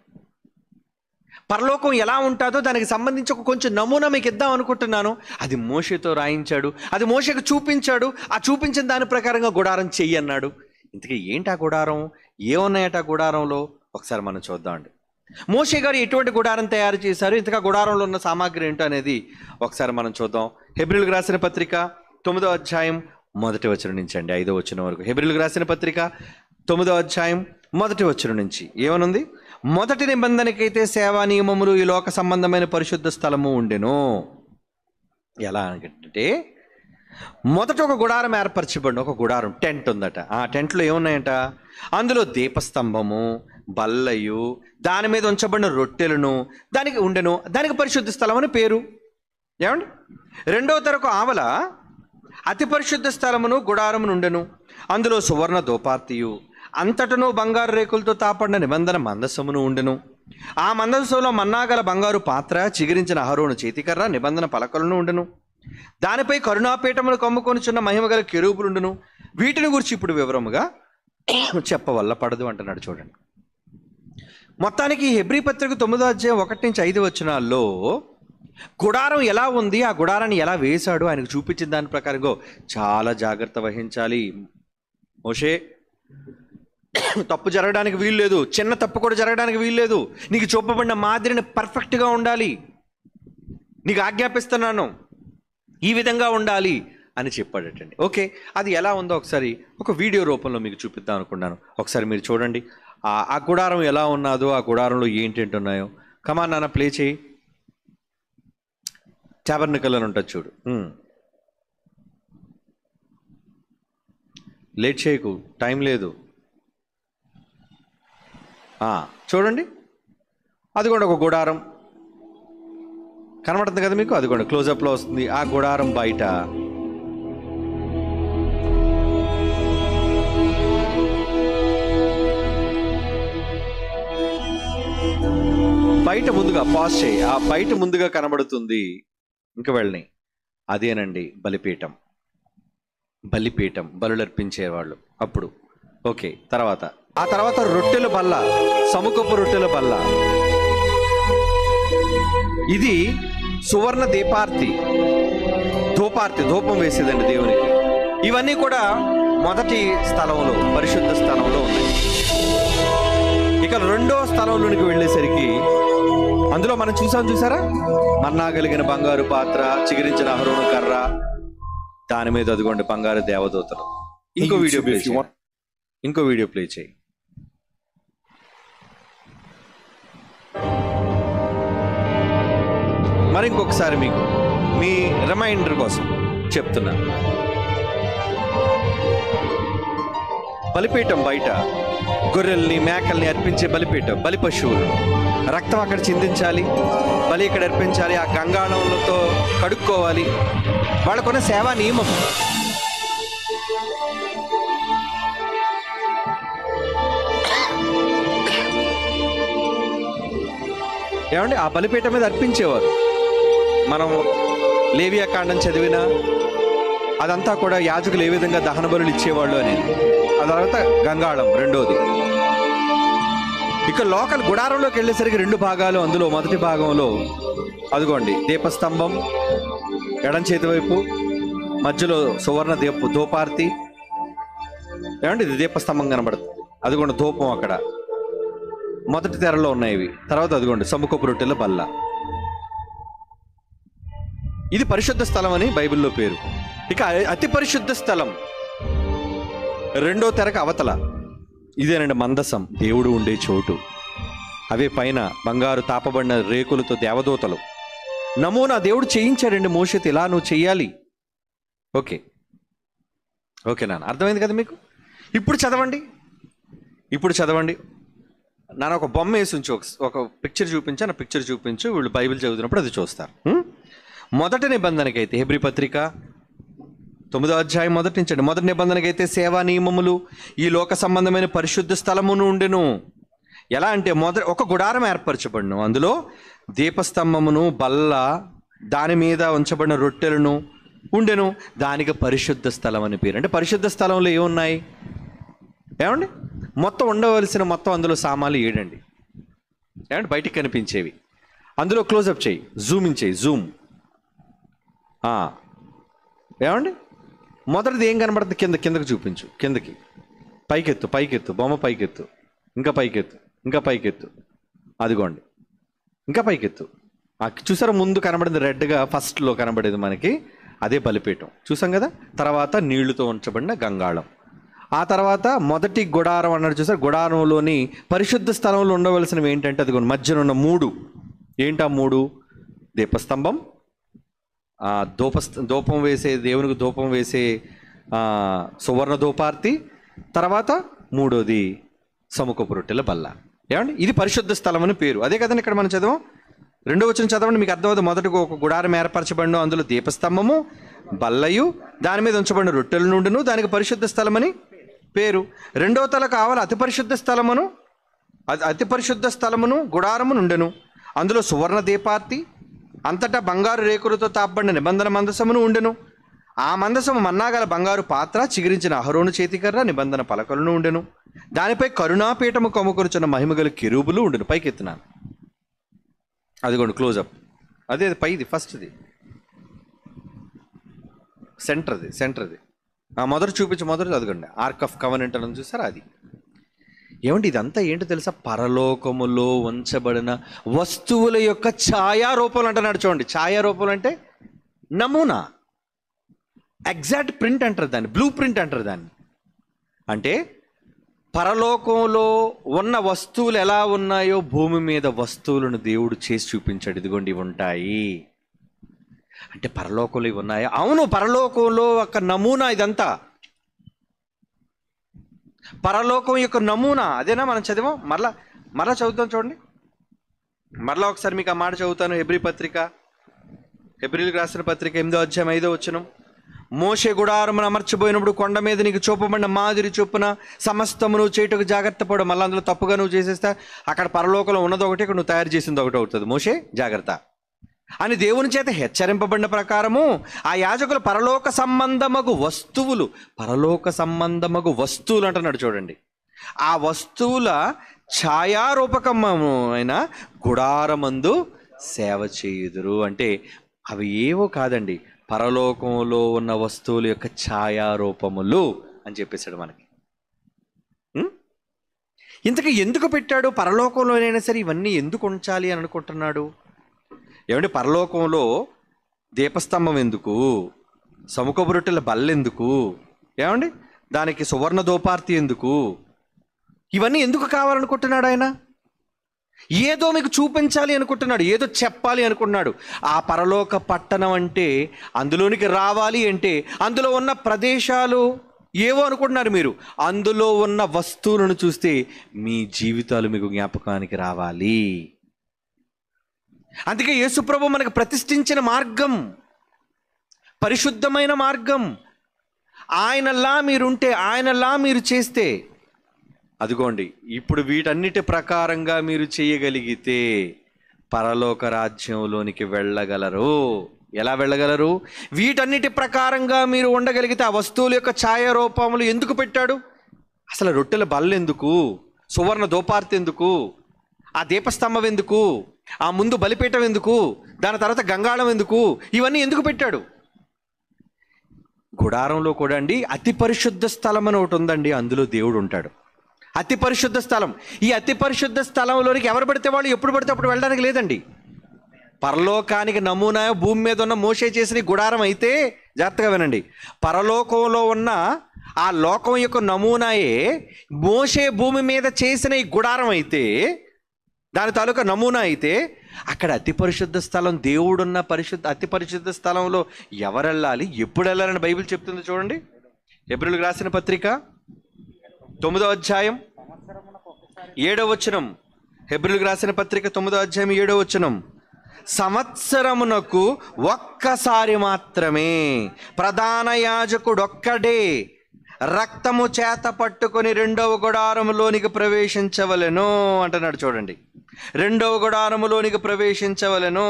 పరలోకం ఎలా ఉంటుందో దానికి సంబంధించి ఒక కొంచెం నమూనా మీకు ఇద్దాం అనుకుంటున్నాను. అది మోషేతో రాయించాడు, అది మోషేకు చూపించాడు. ఆ చూపించిన దాని ప్రకారంగా గుడారం చెయ్యి అన్నాడు. ఇంతకీ ఏంటి ఆ గుడారం, ఏమున్నాయట ఆ గుడారంలో ఒకసారి మనం చూద్దామండి. మోషే గారు ఎటువంటి గుడారం తయారు చేశారు, ఇంతగా గుడారంలో ఉన్న సామాగ్రి ఏంటో అనేది ఒకసారి మనం చూద్దాం. హెబ్రీయులకు రాసిన పత్రిక 9వ అధ్యాయం 1వ వచనం నుంచి అండి 5వ వచనం వరకు. హెబ్రీయులకు రాసిన పత్రిక 9వ అధ్యాయం 1వ వచనం నుంచి ఏమనుంది? మొదటి నిబంధనకైతే సేవా నియమములు ఈ లోక సంబంధమైన పరిశుద్ధ స్థలము ఉండెను. ఎలా అంటే మొదట ఒక గుడారం ఏర్పరచబడిన ఒక గుడారం, టెంట్ ఉందట. ఆ టెంట్లో ఏమున్నాయంట? అందులో దీపస్తంభము, బల్లయు, దాని మీద ఉంచబడిన రొట్టెలను దానికి ఉండెను. దానికి పరిశుద్ధ స్థలం అని పేరు. ఏమండి? రెండవ తరకు ఆవల అతి పరిశుద్ధ స్థలమును గుడారమును ఉండెను. అందులో సువర్ణ దోపార్తియు, అంతటను బంగారు రేకులతో తాపడిన నిబంధన మందసమును ఉండెను. ఆ మందసంలో మన్నాగల బంగారు పాత్ర, చిగిరించిన అహరోను చేతికర్ర, నిబంధన పలకలను ఉండెను. దానిపై కరుణాపీఠమును కమ్ముకొనిచున్న మహిమగల కెరూబులుండును. వీటిని గురించి ఇప్పుడు వివరముగా చెప్పవల్ల పడదు అంటున్నాడు. చూడండి, మొత్తానికి హెబ్రీ పత్రిక 9వ అధ్యాయం 1 నుంచి 5 వచనాల్లో గుడారం ఎలా ఉంది, ఆ గుడారాన్ని ఎలా వేశాడు ఆయనకు చూపించిన దాని ప్రకారంగా చాలా జాగ్రత్త వహించాలి. మోషే, తప్పు జరగడానికి వీల్లేదు, చిన్న తప్పు కూడా జరగడానికి వీల్లేదు. నీకు చూపబడిన మాదిరిని పర్ఫెక్ట్గా ఉండాలి, నీకు ఆజ్ఞాపిస్తున్నాను, ఈ విధంగా ఉండాలి అని చెప్పాడటండి. ఓకే, అది ఎలా ఉందో ఒకసారి ఒక వీడియో రూపంలో మీకు చూపిద్దాం అనుకున్నాను. ఒకసారి మీరు చూడండి ఆ గుడారం ఎలా ఉన్నదో, ఆ గుడారంలో ఏంటేంటి ఉన్నాయో. కమాన్ నాన్న, ప్లే చేయి. టాబర్నకల్ అని ఉంటుంది చూడు. లేట్ చేయకు, టైం లేదు. చూడండి, అది కూడా ఒక గుడారం కనబడుతుంది కదా మీకు, అది కూడా క్లోజప్లో వస్తుంది. ఆ గుడారం బయట ముందుగా పాజ్ చేయి, ఆ బయట ముందుగా కనబడుతుంది. ఇంకా వెళ్ళని అదేనండి బలిపీఠం. బలులర్పించేవాళ్ళు అప్పుడు. ఓకే, ఆ తర్వాత రొట్టెల బల్ల, సముఖపు రొట్టెల బల్ల. ఇది సువర్ణ ధూపం వేసేదండి దేవునికి. ఇవన్నీ కూడా మొదటి స్థలంలో, పరిశుద్ధ స్థలంలో ఉన్నాయి. ఇక రెండో స్థలంలోనికి వెళ్ళేసరికి అందులో మనం చూసారా, మన్నా కలిగిన బంగారు పాత్ర, చిగురించిన అహరోను కర్ర, దాని మీద అదిగోండి బంగారు దేవదూతలు. ఇంకో వీడియో ప్లే చేయి. మరి ఇంకొకసారి మీకు మీ రిమైండర్ కోసం చెప్తున్నా. బలిపీఠం బయట గొర్రెల్ని, మేకల్ని అర్పించే బలిపీఠం, బలి పశువులు, రక్తం అక్కడ చిందించాలి, బలి ఇక్కడ అర్పించాలి, ఆ గంగాళంతో కడుక్కోవాలి. వాళ్ళకున్న సేవా నియమం. ఏమండి, ఆ బలిపీఠం మీద అర్పించేవారు. మనం లేవియా కాండం చదివినా అదంతా కూడా యాజకులు ఏ విధంగా దహన బలులు ఇచ్చేవాళ్ళు అనేది. ఆ తర్వాత గంగాళం రెండోది. ఇక లోకల్ గుడారంలోకి వెళ్ళేసరికి 2 భాగాలు. అందులో మొదటి భాగంలో అదిగోండి దీపస్తంభం ఎడం చేతి వైపు, మధ్యలో సువర్ణ ధూపార్తి. ఏమండి, ఇది దీపస్తంభం కనబడుతుంది. అదిగోండి ధూపం అక్కడ మొదటి తెరలో ఉన్నాయి ఇవి. తర్వాత అదిగోండి సముఖపు రొట్టెల బల్ల. ఇది పరిశుద్ధ స్థలం అని బైబిల్లో పేరు. ఇక అతి పరిశుద్ధ స్థలం రెండో తెరకు అవతల ఇదేనండి మందసం, దేవుడు ఉండే చోటు. అవే పైన బంగారు తాపబడిన రేకులతో దేవదూతలు. నమూనా దేవుడు చేయించాడండి మోషేతో, ఇలా నువ్వు చెయ్యాలి. ఓకే నాన్న, అర్థమైంది కదా మీకు? ఇప్పుడు చదవండి నాన్న. ఒక బొమ్మ వేసి ఉంచు, ఒక పిక్చర్ చూపించు, నా పిక్చర్ చూపించు. వీళ్ళు బైబిల్ చదువుతున్నప్పుడు అది చూస్తారు. మొదటి నిబంధనకైతే హెబ్రీ పత్రిక 9వ అధ్యాయం మొదటి నుంచి, మొదటి నిబంధనకైతే సేవా నియమములు, ఈ లోక సంబంధమైన పరిశుద్ధ స్థలమును ఉండెను. ఎలా అంటే ఒక గుడారం ఏర్పరచబడును, అందులో దీపస్తంభమును బల్ల దాని మీద ఉంచబడిన రొట్టెలను ఉండెను. దానికి పరిశుద్ధ స్థలం అని పేరు. అంటే పరిశుద్ధ స్థలంలో ఏమున్నాయి ఏమండి? మొత్తం ఉండవలసిన అందులో సామాన్లు 7 అండి. ఏమంటే బయటికి కనిపించేవి. అందులో క్లోజప్ చేయి, జూమ్ ఇన్ చేయి, జూమ్. ఏమండి మొదటిది ఏం కనబడుతుంది? కిందకి చూపించు, కిందకి. పైకెత్తు బొమ్మ పైకెత్తు, ఇంకా పైకెత్తు. అదిగోండి, ఇంకా పైకెత్తు. చూసారా ముందు కనబడింది రెడ్గా, ఫస్ట్లో కనబడేది మనకి అదే బలిపీఠం, చూసాం కదా. తర్వాత నీళ్లతో ఉంచబడిన గంగాళం. ఆ తర్వాత మొదటి గుడారం అన్నాడు చూసారు. గుడారంలోని పరిశుద్ధ స్థలంలో ఉండవలసినవి ఏంటంటే అదిగోండి మధ్యన ఉన్న 3. ఏంటా 3? దీపస్తంభం, ధూపం వేసే, దేవునికి ధూపం వేసే సువర్ణ ధూపార్తి, తర్వాత 3వది సముఖపు రొట్టెల బల్ల. ఏమండి ఇది పరిశుద్ధ స్థలం అని పేరు. అదే కదండి ఇక్కడ మనం చదవం. 2వ వచనం చదవండి, మీకు అర్థమవుతుంది. మొదటిగా ఒక గుడారం ఏర్పరచబడిన, అందులో దీపస్తంభము బల్లయు దాని మీద ఉంచబడిన రొట్టెల నుండును, దానికి పరిశుద్ధ స్థలం అని పేరు. 2వ తల కావాలి అతి పరిశుద్ధ స్థలమును గుడారము నుండెను, అందులో సువర్ణ దీపార్తి, అంతటా బంగారు రేకులతో తాపబడిన నిబంధన మందసమును ఉండెను. ఆ మందసము మన్నాగల బంగారు పాత్ర, చిగురించిన అహరోను చేతికర్ర, నిబంధన పలకలను ఉండెను. దానిపై కరుణాపీఠము కొమ్ముకొరుచున్న మహిమగల కెరూబులు ఉండెను. పైకి ఎత్తున్నాను, అదిగోండి క్లోజప్. అదే పైది, ఫస్ట్ది, సెంటర్ది. మొదటి చూపించి అదిగోండి ఆర్క్ ఆఫ్ కవెనెంట్ అని చూసారా అది. ఏమండి ఇదంతా ఏంటో తెలుసా? పరలోకములో ఉంచబడిన వస్తువుల యొక్క ఛాయారూపాలు అంటున్నాడు. చూడండి, ఛాయారూపాలు అంటే నమూనా, ఎగ్జాక్ట్ ప్రింట్ అంటారు దాన్ని, బ్లూ ప్రింట్ అంటారు దాన్ని. అంటే పరలోకంలో ఉన్న వస్తువులు ఎలా ఉన్నాయో భూమి మీద వస్తువులను దేవుడు చేసి చూపించాడు. ఇదిగోండి ఇవి ఉంటాయి అంటే పరలోకంలో ఇవి ఉన్నాయా? అవును, పరలోకంలో ఒక నమూనా ఇదంతా. పరలోకం యొక్క నమూనా అదేనా మనం చదివాం. మరలా చదువుతాం చూడండి. మరలా ఒకసారి మీకు ఆ మాట చదువుతాను. హెబ్రీలకు రాసిన పత్రిక 8వ అధ్యాయం 5వ వచనం. మోషే గుడారమును అమర్చబోయినప్పుడు కొండ మీద నీకు చూపబడిన మాదిరి చొప్పున సమస్తమును చేయుటకు జాగ్రత్త పడు. మళ్ళీ అందులో తప్పుగా నువ్వు చేసేస్తా, అక్కడ పరలోకంలో ఉన్నది ఒకటి, ఇక్కడ నువ్వు తయారు చేసింది ఒకటి అవుతుంది. మోషే జాగ్రత్త అని దేవుని చేత హెచ్చరింపబడిన ప్రకారము ఆ యాజకులు పరలోక సంబంధమగు వస్తువులు అంటున్నాడు చూడండి. ఆ వస్తువుల ఛాయారూపకమైన గుడారమందు సేవ చేయుదురు. అంటే అవి ఏవో కాదండి, పరలోకంలో ఉన్న వస్తువుల యొక్క ఛాయారూపములు అని చెప్పేశాడు మనకి. ఇంతకీ ఎందుకు పెట్టాడు? పరలోకంలోనైనా సరే ఇవన్నీ ఎందుకు ఉంచాలి అని అనుకుంటున్నాడు? ఏమంటే పరలోకంలో దీపస్తంభం ఎందుకు, సముఖపు రొట్టెల బల్లెందుకు, ఏమండి దానికి సువర్ణ దోపార్తి ఎందుకు, ఇవన్నీ ఎందుకు కావాలనుకుంటున్నాడు ఆయన? ఏదో మీకు చూపించాలి అనుకుంటున్నాడు, ఏదో చెప్పాలి అనుకుంటున్నాడు. ఆ పరలోక పట్టణం అంటే, అందులోనికి రావాలి అంటే అందులో ఉన్న ప్రదేశాలు ఏవో అనుకుంటున్నారు మీరు. అందులో ఉన్న వస్తువులను చూస్తే మీ జీవితాలు మీకు జ్ఞాపకానికి రావాలి. అందుకే యేసుప్రభు మనకు ప్రతిష్ఠించిన మార్గం పరిశుద్ధమైన మార్గం. ఆయనలా మీరుంటే, ఆయనలా మీరు చేస్తే, అదిగోండి ఇప్పుడు వీటన్నిటి ప్రకారంగా మీరు చేయగలిగితే పరలోక రాజ్యంలోనికి వెళ్ళగలరు. ఎలా వెళ్ళగలరు? వీటన్నిటి ప్రకారంగా మీరు ఉండగలిగితే. ఆ వస్తువుల యొక్క ఛాయారూపములు ఎందుకు పెట్టాడు? అసలు రొట్టెల బల్ల ఎందుకు, సువర్ణ దోపార్తి ఎందుకు, ఆ దీపస్తంభం ఎందుకు, ఆ ముందు బలిపీఠం ఎందుకు, దాని తర్వాత గంగాళం ఎందుకు, ఇవన్నీ ఎందుకు పెట్టాడు? గుడారంలో కూడా అండి అతి పరిశుద్ధ స్థలం అని ఒకటి ఉందండి, అందులో దేవుడు ఉంటాడు. అతి పరిశుద్ధ స్థలం. ఈ అతి పరిశుద్ధ స్థలంలోనికి ఎవరు పడితే వాళ్ళు ఎప్పుడు పడితే అప్పుడు వెళ్ళడానికి లేదండి. పరలోకానికి నమూనా భూమి మీద ఉన్న మోషే చేసిన గుడారం అయితే, జాగ్రత్తగా వినండి, పరలోకంలో ఉన్న ఆ లోకం యొక్క నమూనాయే మోషే భూమి మీద చేసిన ఈ గుడారం అయితే, దాని తాలూకా నమూనా అయితే అక్కడ అతి పరిశుద్ధ స్థలం, దేవుడున్న అతి పరిశుద్ధ స్థలంలో ఎవరు వెళ్ళాలి, ఎప్పుడు వెళ్ళాలని బైబిల్ చెప్తుంది చూడండి. హెబ్రీయులకు రాసిన పత్రిక 9వ అధ్యాయం 7వ వచనం. హెబ్రీయులకు రాసిన పత్రిక 9వ అధ్యాయం 7వ వచనం. సంవత్సరమునకు ఒక్కసారి మాత్రమే ప్రధాన యాజకుడొక్కడే రక్తము చేత పట్టుకొని రెండవ గుడారములోనికి ప్రవేశించవలెను అంటున్నాడు చూడండి. రెండవ గుడారములోనికి ప్రవేశించవలెను.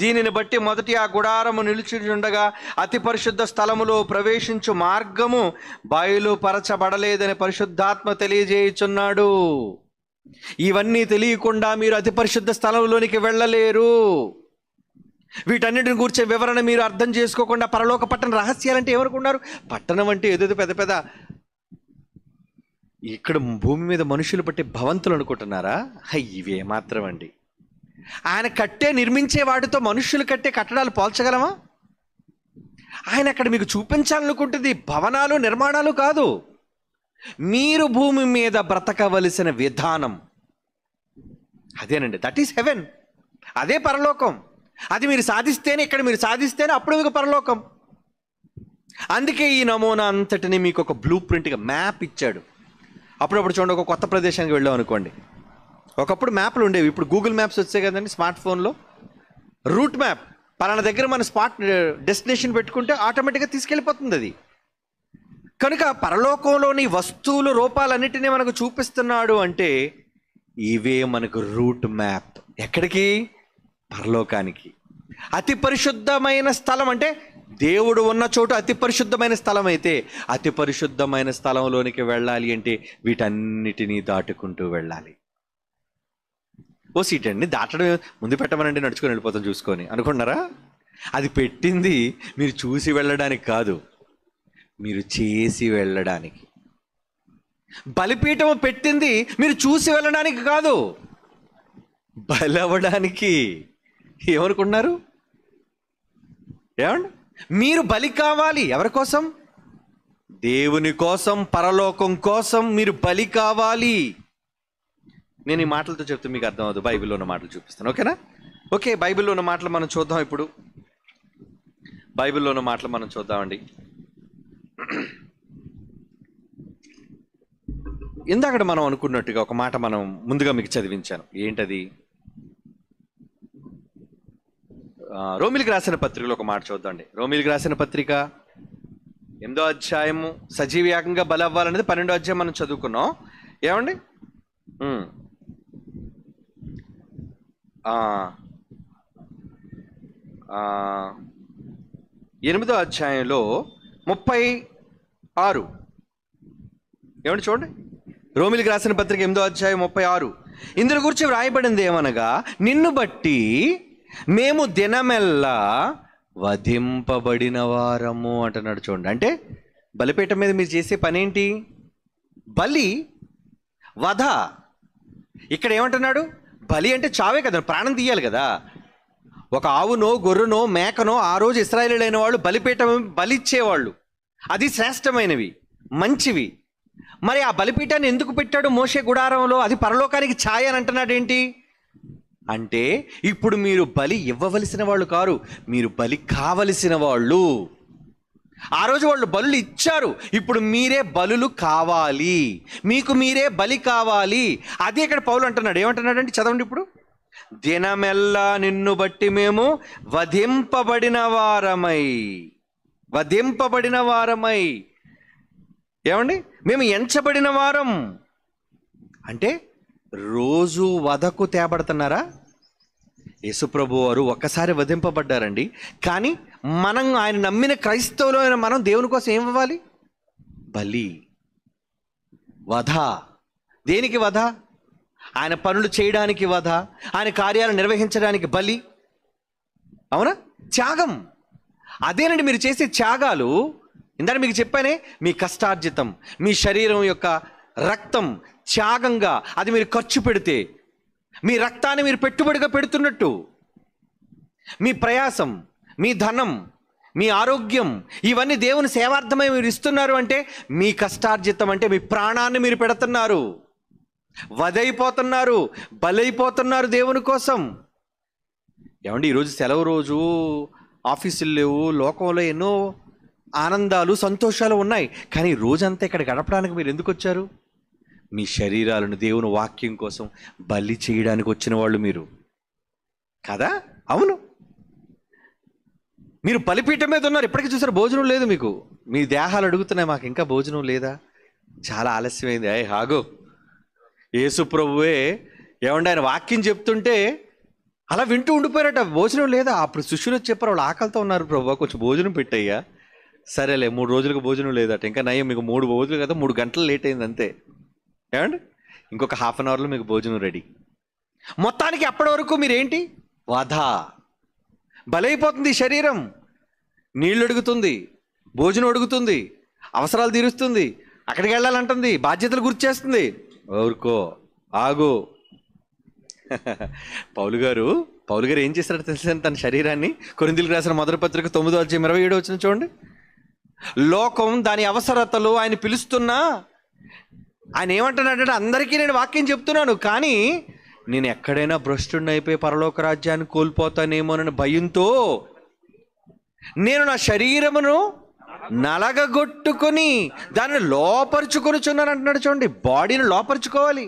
దీనిని బట్టి మొదటి ఆ గుడారము నిలిచియుండగా అతి పరిశుద్ధ స్థలములో ప్రవేశించు మార్గము బయలుపరచబడలేదని పరిశుద్ధాత్మ తెలియజేయుచున్నాడు. ఇవన్నీ తెలియకుండా మీరు అతి పరిశుద్ధ స్థలంలోనికి వెళ్ళలేరు. వీటన్నిటిని గురించే వివరణ మీరు అర్థం చేసుకోకుండా పరలోక పట్టణ రహస్యాలంటే ఏమనుకున్నారు? పట్టణం అంటే ఏదో పెద్ద పెద్ద ఇక్కడ భూమి మీద మనుషులు పట్టే భవంతులు అనుకుంటున్నారా? ఇవే మాత్రం అండి. ఆయన నిర్మించే వాటితో మనుషులు కట్టే కట్టడాలు పోల్చగలమా? ఆయన అక్కడ మీకు చూపించాలనుకుంటుంది భవనాలు, నిర్మాణాలు కాదు, మీరు భూమి మీద బ్రతకవలసిన విధానం. అదేనండి, దట్ ఈస్ హెవెన్. అదే పరలోకం. అది మీరు సాధిస్తేనే, ఇక్కడ మీరు సాధిస్తేనే అప్పుడు మీకు పరలోకం. అందుకే ఈ నమూనా అంతటిని మీకు ఒక బ్లూ ప్రింట్గా మ్యాప్ ఇచ్చాడు. అప్పుడప్పుడు చూడండి, ఒక కొత్త ప్రదేశానికి వెళ్ళాం అనుకోండి, ఒకప్పుడు మ్యాప్లు ఉండేవి, ఇప్పుడు గూగుల్ మ్యాప్స్ వచ్చాయి కదండి స్మార్ట్ ఫోన్లో. రూట్ మ్యాప్, పలానా దగ్గర మన స్పాట్ డెస్టినేషన్ పెట్టుకుంటే ఆటోమేటిక్గా తీసుకెళ్ళిపోతుంది అది. కనుక పరలోకంలోని వస్తువులు, రూపాలన్నిటినీ మనకు చూపిస్తున్నాడు అంటే ఇవే మనకు రూట్ మ్యాప్. ఎక్కడికి? పరలోకానికి. అతి పరిశుద్ధమైన స్థలం అంటే దేవుడు ఉన్న చోటు అతి పరిశుద్ధమైన స్థలం అయితే, అతి పరిశుద్ధమైన స్థలంలోనికి వెళ్ళాలి అంటే వీటన్నిటినీ దాటుకుంటూ వెళ్ళాలి. ఓ సీట్ అండి, దాటడం ముందు పెట్టమనండి, నడుచుకొని వెళ్ళిపోతాం చూసుకొని అనుకున్నారా? అది పెట్టింది మీరు చూసి వెళ్ళడానికి కాదు, మీరు చేసి వెళ్ళడానికి. బలిపీఠం పెట్టింది మీరు చూసి వెళ్ళడానికి కాదు, బలవడానికి. ఏమనుకున్నారు? ఏమండి, మీరు బలి కావాలి. ఎవరి కోసం? దేవుని కోసం, పరలోకం కోసం మీరు బలి కావాలి. నేను ఈ మాటలతో చెప్తే మీకు అర్థం అవ్వదు, బైబిల్లో ఉన్న మాటలు చూపిస్తాను. ఓకేనా? ఓకే, బైబిల్లో ఉన్న మాటలు మనం చూద్దాం. ఇప్పుడు బైబిల్లో ఉన్న మాటలు మనం చూద్దామండి. ఇందాక మనం అనుకున్నట్టుగా ఒక మాట మనం ముందుగా మీకు చదివించాను. ఏంటది? రోమిలికి రాసిన పత్రికలో ఒక మాట చూద్దాండి. రోమిలికి రాసిన పత్రిక 8వ అధ్యాయము, సజీవ యాగంగా బలి అవ్వాలనేది 12వ అధ్యాయం మనం చదువుకున్నాం. ఏమండి, 8వ అధ్యాయంలో 36 ఏమండి చూడండి. రోమిలికి రాసిన పత్రిక 8వ అధ్యాయం 36. ఇందులో గురించి వ్రాయబడింది ఏమనగా, నిన్ను బట్టి మేము దినమెల్లా వధింపబడిన వారము అంటున్నాడు చూడండి. అంటే బలిపీఠం మీద మీరు చేసే పనేంటి? బలి, వధ. ఇక్కడ ఏమంటున్నాడు? బలి అంటే చావే కదా, ప్రాణం తీయాలి కదా. ఒక ఆవునో, గొర్రెనో, మేకనో ఆ రోజు ఇశ్రాయేలీయులైన వాళ్ళు బలిపీఠం బలిచ్చేవాళ్ళు. అది శ్రేష్టమైనవి, మంచివి. మరి ఆ బలిపీఠాన్ని ఎందుకు పెట్టాడు మోషే గుడారంలో? అది పరలోకానికి ఛాయ అని అంటున్నాడు. ఏంటి అంటే, ఇప్పుడు మీరు బలి ఇవ్వవలసిన వాళ్ళు కారు, మీరు బలి కావలసిన వాళ్ళు. ఆ రోజు వాళ్ళు బలులు ఇచ్చారు, ఇప్పుడు మీరే బలులు కావాలి, మీకు మీరే బలి కావాలి. అదే ఇక్కడ పౌలు అంటున్నాడు. ఏమంటున్నాడంటే చదవండి ఇప్పుడు. దినమెల్లా నిన్ను బట్టి మేము వధింపబడిన వారమై. ఏమండి, మేము ఎంచబడిన వారం అంటే రోజు వధకు తేబడుతున్నారా? యేసుప్రభు వారు ఒక్కసారి వధింపబడ్డారండి. కానీ మనం, ఆయన నమ్మిన క్రైస్తవులైన మనం దేవుని కోసం ఏం ఇవ్వాలి? బలి, వధ. దేనికి వధ? ఆయన పనులు చేయడానికి వధ, ఆయన కార్యాలు నిర్వహించడానికి బలి. అవునా? త్యాగం. అదేనండి మీరు చేసే త్యాగాలు. ఇందాక మీకు చెప్పానే, మీ కష్టార్జితం, మీ శరీరం యొక్క రక్తం త్యాగంగా అది మీరు ఖర్చు పెడితే, మీ రక్తాన్ని మీరు పెట్టుబడిగా పెడుతున్నట్టు. మీ ప్రయాసం, మీ ధనం, మీ ఆరోగ్యం, ఇవన్నీ దేవుని సేవార్థమై మీరు ఇస్తున్నారు అంటే, మీ కష్టార్జితం అంటే మీ ప్రాణాన్ని మీరు పెడుతున్నారు. వదైపోతున్నారు, బలైపోతున్నారు దేవుని కోసం. ఏమండి, ఈరోజు సెలవు రోజు, ఆఫీసులు లేవు, లోకంలో ఎన్నో ఆనందాలు సంతోషాలు ఉన్నాయి. కానీ రోజంతా ఇక్కడ గడపడానికి మీరు ఎందుకు వచ్చారు? మీ శరీరాలను దేవుని వాక్యం కోసం బలి చేయడానికి వచ్చిన వాళ్ళు మీరు కదా. అవును, మీరు బలిపీఠం మీద ఉన్నారు. ఇప్పటికీ చూసారు, భోజనం లేదు మీకు. మీ దేహాలు అడుగుతున్నాయి, మాకు ఇంకా భోజనం లేదా, చాలా ఆలస్యమైంది. హాగో, యేసు ప్రభువే ఏమండి ఆయన వాక్యం చెప్తుంటే అలా వింటూ ఉండిపోయారట. భోజనం లేదా? అప్పుడు శిష్యులు చెప్పారు, వాళ్ళు ఆకలితో ఉన్నారు ప్రభు, కొంచెం భోజనం పెట్టయ్యా. సరేలే, 3 రోజులకు భోజనం లేదట. ఇంకా నయ్యం, మీకు 3 రోజులు కదా, 3 గంటలు లేట్ అయింది అంతే. ఏమండి, ఇంకొక ½ అన్ అవర్లో మీకు భోజనం రెడీ. మొత్తానికి అప్పటి వరకు మీరేంటి? వధ. బలైపోతుంది శరీరం. నీళ్ళు అడుగుతుంది, భోజనం అడుగుతుంది, అవసరాలు తీరుస్తుంది, అక్కడికి వెళ్ళాలంటుంది, బాధ్యతలు గుర్తు చేస్తుంది. ఊరుకో, ఆగు. పౌలు గారు ఏం చేశారో తెలుసా? తన శరీరాన్ని కొరింథీయులకు రాసిన మొదటి పత్రిక 9:27 వచ్చిన చూడండి. లోకం దాని అవసరతలు ఆయన పిలుస్తున్నా, ఆయన ఏమంటున్నాడంటే, అందరికీ నేను వాక్యం చెప్తున్నాను, కానీ నేను ఎక్కడైనా భ్రష్టుడిని అయిపోయి పరలోక రాజ్యాన్ని కోల్పోతానేమోనని భయంతో నేను నా శరీరమును నలగగొట్టుకొని దాన్ని లోపరుచుకొనిచున్నాను అంటున్నాడు. చూడండి, బాడీని లోపరుచుకోవాలి.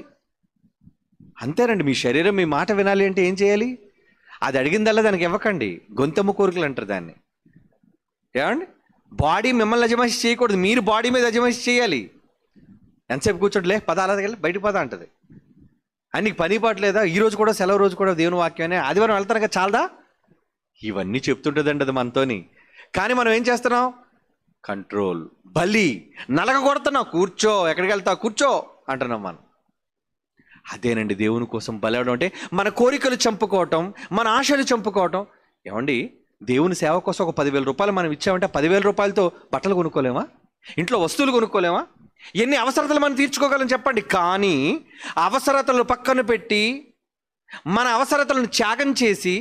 అంతేనండి, మీ శరీరం మీ మాట వినాలి అంటే ఏం చేయాలి? అది అడిగిందల్లా దానికి ఇవ్వకండి. గొంతెమ్మ కోరికలు అంటారు దాన్ని. ఏమండి, బాడీ మిమ్మల్ని అజమాయిషి చేయకూడదు, మీరు బాడీ మీద అజమాయిషి చేయాలి. ఎంతసేపు కూర్చోట్లే, పద అలా దగ్గర బయట పద అంటది. అని నీకు పని పాటు లేదా? ఈరోజు కూడా సెలవు రోజు కూడా దేవుని వాక్యాన్ని ఆదివారం వెళ్తాను కదా, చాలదా? ఇవన్నీ చెప్తుంటుందండి అది మనతోని. కానీ మనం ఏం చేస్తున్నాం? కంట్రోల్, బలి, నలగ కొడుతున్నాం. కూర్చో, ఎక్కడికి వెళ్తావు, కూర్చో అంటున్నాం మనం. అదేనండి దేవుని కోసం బలి అవడం అంటే, మన కోరికలు చంపుకోవటం, మన ఆశలు చంపుకోవటం. ఏమండి, దేవుని సేవ కోసం ఒక 10,000 రూపాయలు మనం ఇచ్చామంటే 10,000 రూపాయలతో బట్టలు కొనుక్కోలేమా? ఇంట్లో వస్తువులు కొనుక్కోలేమా? ఎన్ని అవసరతలు మనం తీర్చుకోగలం చెప్పండి. కానీ అవసరతలు పక్కన పెట్టి, మన అవసరతలను త్యాగం చేసి,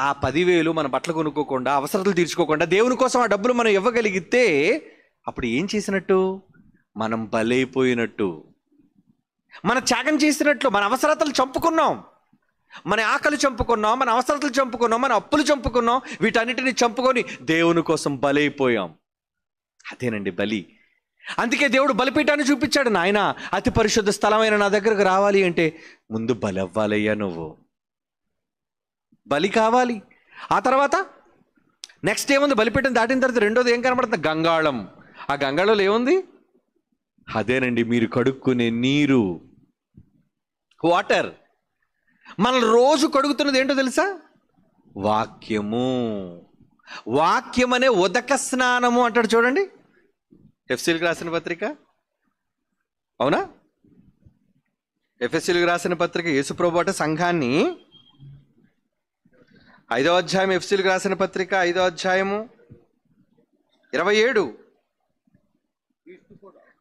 ఆ 10,000 మన బట్టలు కొనుక్కోకుండా, అవసరతలు తీర్చుకోకుండా దేవుని కోసం ఆ డబ్బులు మనం ఇవ్వగలిగితే అప్పుడు ఏం చేసినట్టు? మనం బలైపోయినట్టు, మన త్యాగం చేసినట్లు. మన అవసరతలు చంపుకున్నాం, మన ఆకలి చంపుకున్నాం, మన అవసరతలు చంపుకున్నాం, మన అప్పులు చంపుకున్నాం. వీటన్నిటిని చంపుకొని దేవుని కోసం బలైపోయాం. అదేనండి బలి. అందుకే దేవుడు బలిపీఠాన్ని చూపించాడు. నాయన, అతి పరిశుద్ధ స్థలమైన నా దగ్గరకు రావాలి అంటే ముందు బలి అవ్వాలయ్యా, నువ్వు బలి కావాలి. ఆ తర్వాత నెక్స్ట్ ఏముంది? బలిపీఠం దాటిన తర్వాత రెండోది ఏం కనబడుతుంది? గంగాళం. ఆ గంగాళంలో ఏముంది? అదేనండి మీరు కడుక్కునే నీరు, వాటర్. మనం రోజు కడుగుతున్నది ఏంటో తెలుసా? వాక్యము. వాక్యం అనే ఉదక స్నానము అంటాడు చూడండి, ఎఫ్ఎస్సీలకు రాసిన పత్రిక. అవునా? ఎఫ్ఎస్సీలకు రాసిన పత్రిక, యేసుప్రభు అంటే సంఘాన్ని 5వ అధ్యాయం, ఎఫ్ఎస్సీలకు రాసిన పత్రిక 5వ అధ్యాయము 27.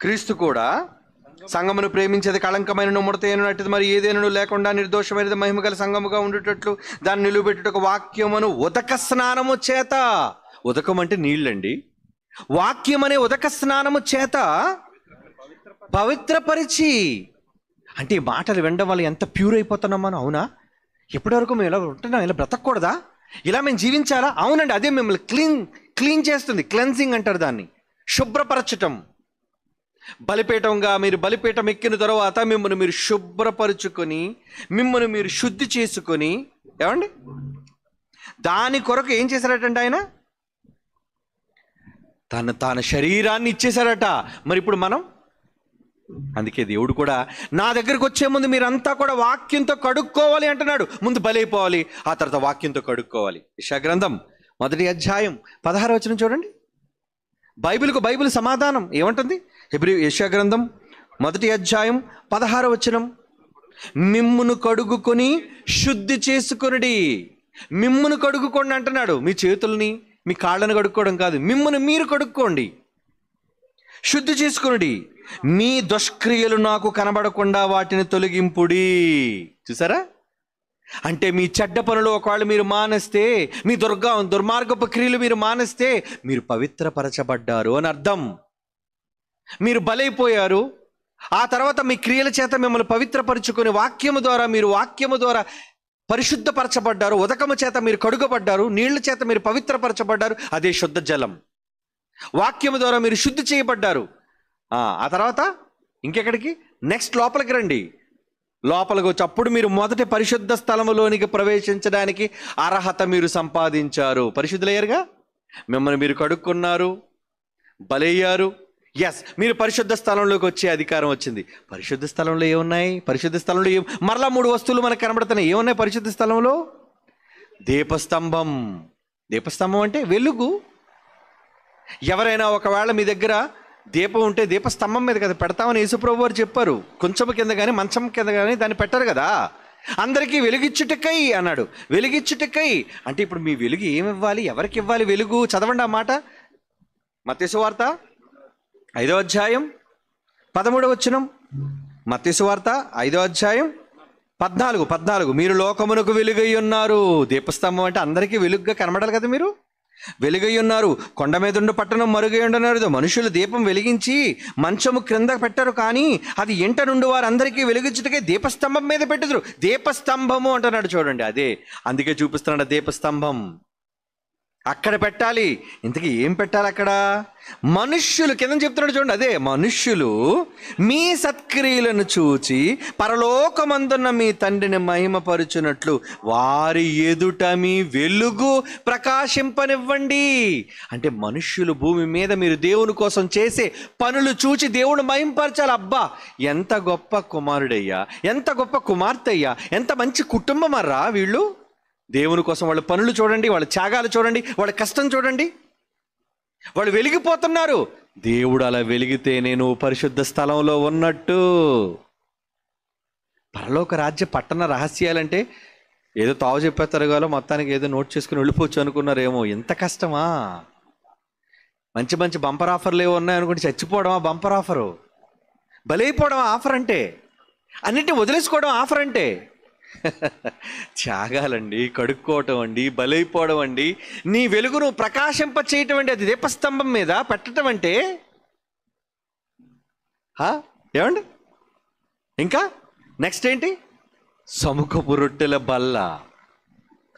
క్రీస్తు కూడా సంఘమును ప్రేమించేది కళంకమైన ముడతేను అట్టిది మరి ఏదేనూ లేకుండా నిర్దోషమైనది మహిమగల సంఘముగా ఉండేటట్లు దాన్ని నిలువబెట్టుటకు వాక్యమును ఉదక స్నానము చేత, ఉదకం అంటే నీళ్ళండి, వాక్యం అనే ఉదక స్నానము చేత పవిత్రపరిచి. అంటే ఈ మాటలు వినడం వల్ల ఎంత ప్యూర్ అయిపోతున్నాం మనం. అవునా? ఎప్పటివరకు మేము ఇలా ఉంటున్నాం, ఇలా బ్రతకూడదా, ఇలా మేము జీవించాలా? అవునండి, అదే మిమ్మల్ని క్లీన్ చేస్తుంది. క్లెన్సింగ్ అంటారు దాన్ని, శుభ్రపరచటం. బలిపీఠంగా మీరు బలిపీఠం ఎక్కిన తర్వాత మిమ్మల్ని మీరు శుభ్రపరుచుకొని, మిమ్మల్ని మీరు శుద్ధి చేసుకొని, ఏమండి దాని కొరకు ఏం చేశారటండి? ఆయన తన శరీరాన్ని ఇచ్చేశారట. మరి ఇప్పుడు మనం, అందుకే దేవుడు కూడా నా దగ్గరకు వచ్చే ముందు మీరంతా కూడా వాక్యంతో కడుక్కోవాలి అంటున్నాడు. ముందు బలైపోవాలి, ఆ తర్వాత వాక్యంతో కడుక్కోవాలి. యెషయా గ్రంథం 1వ అధ్యాయం 16వ వచనం చూడండి. బైబిల్ సమాధానం ఏమంటుంది? యెషయా గ్రంథం 1వ అధ్యాయం 16వ వచనం, మిమ్మును కడుగుకొని శుద్ధి చేసుకొనుడి. మిమ్మును కడుగుకోండి అంటున్నాడు. మీ చేతుల్ని, మీ కాళ్ళను కడుక్కోవడం కాదు, మిమ్మును మీరు కడుక్కోండి, శుద్ధి చేసుకొనుడి. మీ దుష్క్రియలు నాకు కనబడకుండా వాటిని తొలగింపుడి. చూసారా? అంటే మీ చెడ్డ పనులు ఒకవేళ మీరు మానేస్తే, మీ దుర్మార్గపు క్రియలు మీరు మానేస్తే మీరు పవిత్రపరచబడ్డారు అని అర్థం. మీరు బలైపోయారు, ఆ తర్వాత మీ క్రియల చేత మిమ్మల్ని పవిత్రపరుచుకొని మీరు వాక్యము ద్వారా పరిశుద్ధపరచబడ్డారు. ఉదకము చేత మీరు కడుగబడ్డారు, నీళ్ల చేత మీరు పవిత్రపరచబడ్డారు, అదే శుద్ధ జలం. వాక్యము ద్వారా మీరు శుద్ధి చేయబడ్డారు. ఆ తర్వాత ఇంకెక్కడికి? నెక్స్ట్ లోపలికి రండి. లోపలికి వచ్చి అప్పుడు మీరు మొదటి పరిశుద్ధ స్థలములోనికి ప్రవేశించడానికి అర్హత మీరు సంపాదించారు. పరిశుద్ధులయ్యారుగా, మిమ్మల్ని మీరు కడుక్కున్నారు, బలయ్యారు. మీరు పరిశుద్ధ స్థలంలోకి వచ్చే అధికారం వచ్చింది. పరిశుద్ధ స్థలంలో ఏమున్నాయి? పరిశుద్ధ స్థలంలో మరలా 3 వస్తువులు మనకు కనబడుతున్నాయి. ఏమున్నాయి పరిశుద్ధ స్థలంలో? దీపస్తంభం. దీపస్తంభం అంటే వెలుగు. ఎవరైనా ఒకవేళ మీ దగ్గర దీపం ఉంటే దీపస్తంభం మీద కదా పెడతామని యేసుప్రభు వారు చెప్పారు. కొంచెం కింద కానీ మంచం కింద కానీ దాన్ని పెట్టరు కదా. అందరికీ వెలుగిచ్చుటకై అన్నాడు. వెలుగిచ్చుటకై అంటే ఇప్పుడు మీ వెలుగు ఏమివ్వాలి? ఎవరికి ఇవ్వాలి వెలుగు? చదవండి ఆ మాట. మత్తయి సువార్త 5వ అధ్యాయం 13వ వచనం. మత్తయి సువార్త 5వ అధ్యాయం 14. మీరు లోకమునకు వెలుగై ఉన్నారు. దీపస్తంభం అంటే అందరికీ వెలుగుగా కనబడాలి కదా. మీరు వెలుగై ఉన్నారు. కొండ మీద ఉండు పట్టణం మరుగై ఉండన్నారు. మనుషులు దీపం వెలిగించి మంచము క్రింద పెట్టరు, కానీ అది ఇంట నుండి వారందరికీ వెలిగించుటకే దీపస్తంభం మీద పెట్టుదురు. దీపస్తంభము అంటున్నాడు చూడండి. అదే అందుకే చూపిస్తున్నాడు దీపస్తంభం. అక్కడ పెట్టాలి. ఇంతకీ ఏం పెట్టాలి అక్కడ? మనుష్యులు, కింద చెప్తున్నాడు చూడండి, అదే మనుష్యులు మీ సత్క్రియలను చూచి పరలోకమందున్న మీ తండ్రిని మహిమపరుచున్నట్లు వారి ఎదుట మీ వెలుగు ప్రకాశింపనివ్వండి. అంటే మనుష్యులు భూమి మీద మీరు దేవుని కోసం చేసే పనులు చూచి దేవుడు మహిమపరచాలి. అబ్బా, ఎంత గొప్ప కుమారుడయ్యా, ఎంత గొప్ప కుమార్తె అయ్యా, ఎంత మంచి కుటుంబం అర్రా వీళ్ళు. దేవుని కోసం వాళ్ళ పనులు చూడండి, వాళ్ళ త్యాగాలు చూడండి, వాళ్ళ కష్టం చూడండి. వాళ్ళు వెలిగిపోతున్నారు. దేవుడు అలా వెలిగితే నేను పరిశుద్ధ స్థలంలో ఉన్నట్టు. పరలోక రాజ్య పట్టణ రహస్యాలంటే ఏదో తావు చెప్పేస్తారు కాలో మొత్తానికి ఏదో నోట్ చేసుకుని వెళ్ళిపోవచ్చు అనుకున్నారేమో. ఎంత కష్టమా! మంచి మంచి బంపర్ ఆఫర్లు ఏమో ఉన్నాయనుకుంటే చచ్చిపోవడమా బంపర్ ఆఫరు? బలైపోవడమా ఆఫర్ అంటే? అన్నిటిని వదిలేసుకోవడం ఆఫర్ అంటే? త్యాగాలండి, కడుక్కోవటం అండి, బలైపోవడం అండి, నీ వెలుగును ప్రకాశింప చేయటం అండి. అది దీపస్తంభం మీద పెట్టడం అంటే ఏమండి? ఇంకా నెక్స్ట్ ఏంటి? సముఖపు రొట్టెల బల్ల.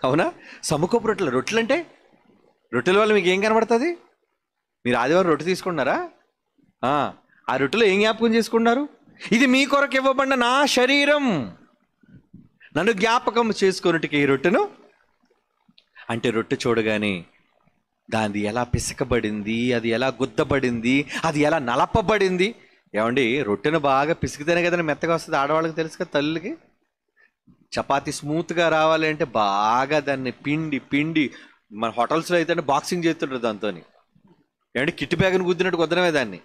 అవునా? సముఖపు రొట్టెలు అంటే రొట్టెల వల్ల మీకు ఏం కనబడుతుంది? మీరు ఆదివారం రొట్టె తీసుకున్నారా? ఆ రొట్టెలో ఏం జ్ఞాపకం చేసుకున్నారు? ఇది మీ కొరకు ఇవ్వబడిన నా శరీరం, నన్ను జ్ఞాపకం చేసుకున్నట్టుకి ఈ రొట్టెను. అంటే రొట్టె చూడగానే దాన్ని ఎలా పిసకబడింది, అది ఎలా గుద్దబడింది, అది ఎలా నలపబడింది. ఏమండి, రొట్టెను బాగా పిసికితేనే కదండి మెత్తగా వస్తుంది. ఆడవాళ్ళకి తెలుసు కదా, తల్లికి. చపాతీ స్మూత్గా రావాలి అంటే బాగా దాన్ని పిండి మన హోటల్స్లో అయితే బాక్సింగ్ చేస్తుంటారు దాంతో. ఏమంటే కిట్టి బ్యాగ్ని గుద్దినట్టు కుదరమే దాన్ని.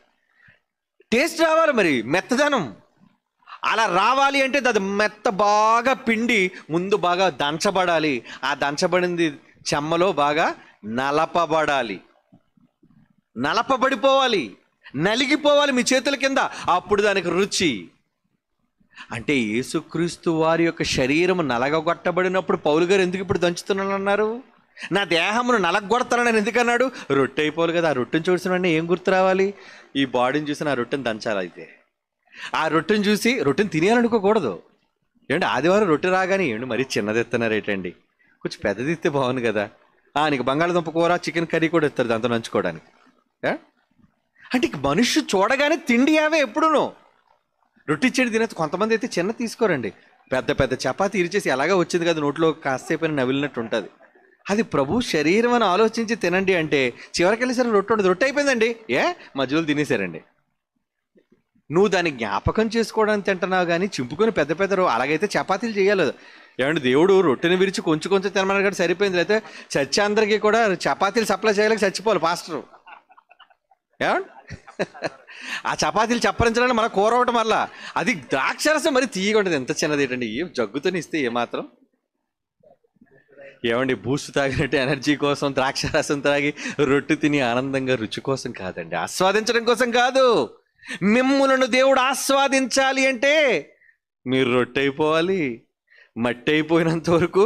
టేస్ట్ రావాలి, మరి మెత్తదనం అలా రావాలి అంటే అది మెత్త బాగా పిండి ముందు బాగా దంచబడాలి. ఆ దంచబడింది చెమ్మలో బాగా నలపబడాలి, నలపబడిపోవాలి, నలిగిపోవాలి మీ చేతుల కింద. అప్పుడు దానికి రుచి. అంటే యేసుక్రీస్తు వారి యొక్క శరీరం నలగొట్టబడినప్పుడు పౌలు గారు ఎందుకు ఇప్పుడు దంచుతున్నాను అన్నారు? నా దేహమును నలగొడతానని ఎందుకన్నాడు? రొట్టె అయిపోవాలి కదా. ఆ రొట్టెని చూసినండి ఏం గుర్తు రావాలి? ఈ బాడీని చూసి నా రొట్టెని దంచాలి. అయితే ఆ రొట్టెని చూసి రొట్టెని తినేయాలనుకోకూడదు. ఏమంటే ఆదివారం రొట్టె రాగానే ఏమండి మరీ చిన్నది ఎత్తున్నారు ఏంటండి, కొంచెం పెద్దది ఇస్తే బాగుంది కదా. నీకు బంగాళదుంప కూర, చికెన్ కర్రీ కూడా ఇస్తారు దాంతో నంచుకోవడానికి. అంటే మనుషు చూడగానే తిండి యావే ఎప్పుడునో. రొట్టె ఇచ్చేది తినచ్చు. కొంతమంది అయితే చిన్న తీసుకోరండి, పెద్ద పెద్ద చపాతీ ఇరిచేసి ఎలాగా వచ్చింది కదా నోట్లో కాసేపు నవిలినట్టు ఉంటుంది. అది ప్రభు శరీరం అని ఆలోచించి తినండి అంటే చివరికి వెళ్ళేసరికి రొట్టె ఉండదు. రొట్టె అయిపోయిందండి, మధ్యలో తినేసారండి. నువ్వు దాన్ని జ్ఞాపకం చేసుకోవడానికి తింటున్నావు కానీ చింపుకొని పెద్ద పెద్ద అలాగైతే చపాతీలు చేయాలి. ఏమంటే దేవుడు రొట్టెని విరిచి కొంచెం కొంచెం తినమని కూడా సరిపోయింది. అయితే చచ్చి అందరికీ కూడా చపాతీలు సప్లై చేయలేక చచ్చిపోవాలి పాస్టరు. ఏమండి, ఆ చపాతీలు చప్పరించడానికి మన కూర ఒకటి మళ్ళా అది ద్రాక్షరసం మరి తీయగా ఉంటుంది. ఎంత చిన్నది ఏంటండి, ఏం జగ్గుతోని ఇస్తే ఏమాత్రం. ఏమండి, బూస్ట్ తాగినట్టు ఎనర్జీ కోసం ద్రాక్షరసం తాగి రొట్టె తిని ఆనందంగా రుచి కోసం కాదండి, ఆస్వాదించడం కోసం కాదు. మిమ్ములను దేవుడు ఆస్వాదించాలి అంటే మీరు రొట్టె అయిపోవాలి. మట్టి అయిపోయినంత వరకు